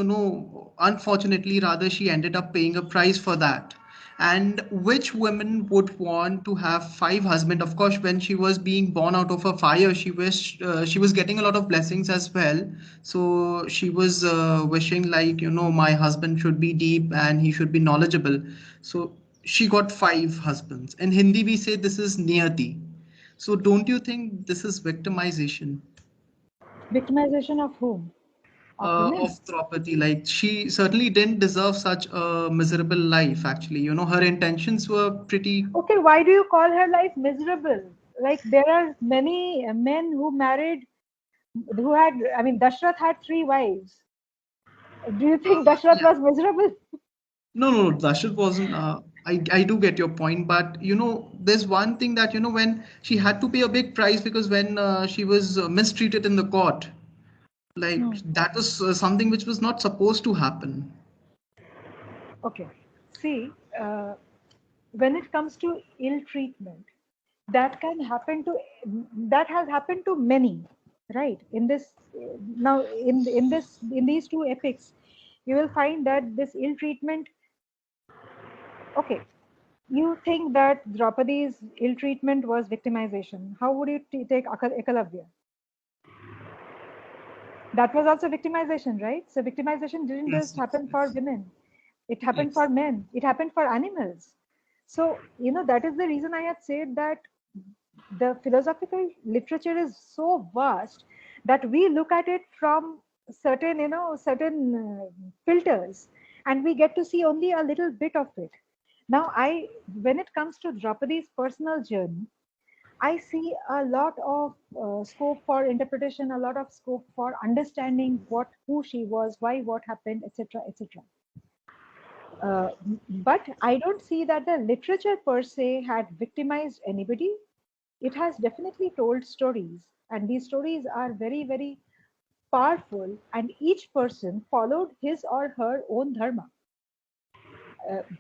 unfortunately rather, she ended up paying a price for that. And which woman would want to have five husbands? Of course, when she was being born out of a fire, she was getting a lot of blessings as well. So she was wishing, like, my husband should be deep and he should be knowledgeable. So she got five husbands. In Hindi we say this is niyati. So don't you think this is victimization Victimization of whom? Of women. of Draupadi? Like, she certainly didn't deserve such a miserable life. Actually, her intentions were pretty. Okay, why do you call her life miserable? Like there are many men who married, who had, I mean, Dashrath had three wives. Do you think Dashrath Yeah. was miserable? No, no, no, Dashrath wasn't. I do get your point, but there's one thing that when she had to pay a big price, because when she was mistreated in the court, like, Hmm. that was something which was not supposed to happen. Okay. See, when it comes to ill treatment, that can happen to, that has happened to many, right? In this, now in these two epics, you will find that this ill treatment. Okay, you think that Draupadi's ill treatment was victimization. How would you take Ekalavya? That was also victimization, right? So victimization didn't Yes, just yes, happen for yes, women. It happened for yes. men. It happened for animals. So, that is the reason I had said that the philosophical literature is so vast that we look at it from certain, certain filters, and we get to see only a little bit of it. Now, when it comes to Draupadi's personal journey, I see a lot of scope for interpretation, a lot of scope for understanding who she was, why, what happened, etc., etc. But I don't see that the literature per se had victimized anybody. It has definitely told stories, and these stories are very, very powerful, and each person followed his or her own dharma.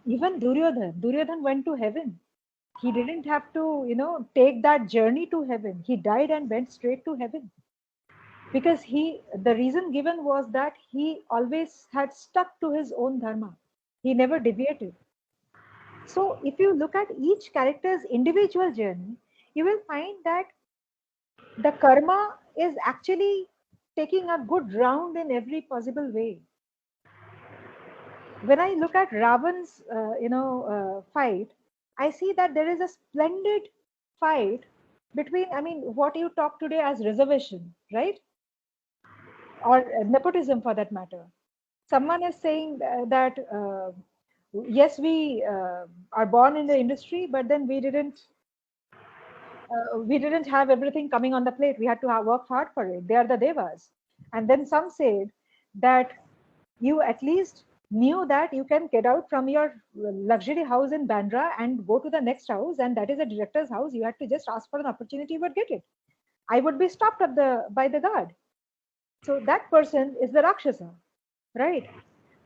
Even Duryodhan went to heaven. He didn't have to, take that journey to heaven. He died and went straight to heaven because the reason given was that he always had stuck to his own dharma. He never deviated. So if you look at each character's individual journey, you will find that the karma is actually taking a good round in every possible way. When I look at Ravan's, fight, I see that there is a splendid fight between, I mean, what you talk today as reservation, right? Or nepotism for that matter. Someone is saying that, yes, we are born in the industry, but then we didn't have everything coming on the plate. We had to work hard for it. They are the devas. And then some said that you at least knew that you can get out from your luxury house in Bandra and go to the next house, and that is a director's house. You had to just ask for an opportunity, you would get it. I would be stopped by the guard. So that person is the Rakshasa, right?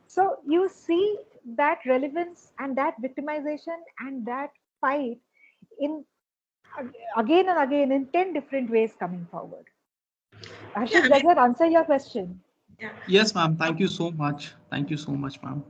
So you see that relevance and that victimization and that fight in again and again in 10 different ways coming forward. Yeah, Ashish, I does mean, that answer your question? yeah. Yes, ma'am. Thank you so much. Thank you so much, ma'am.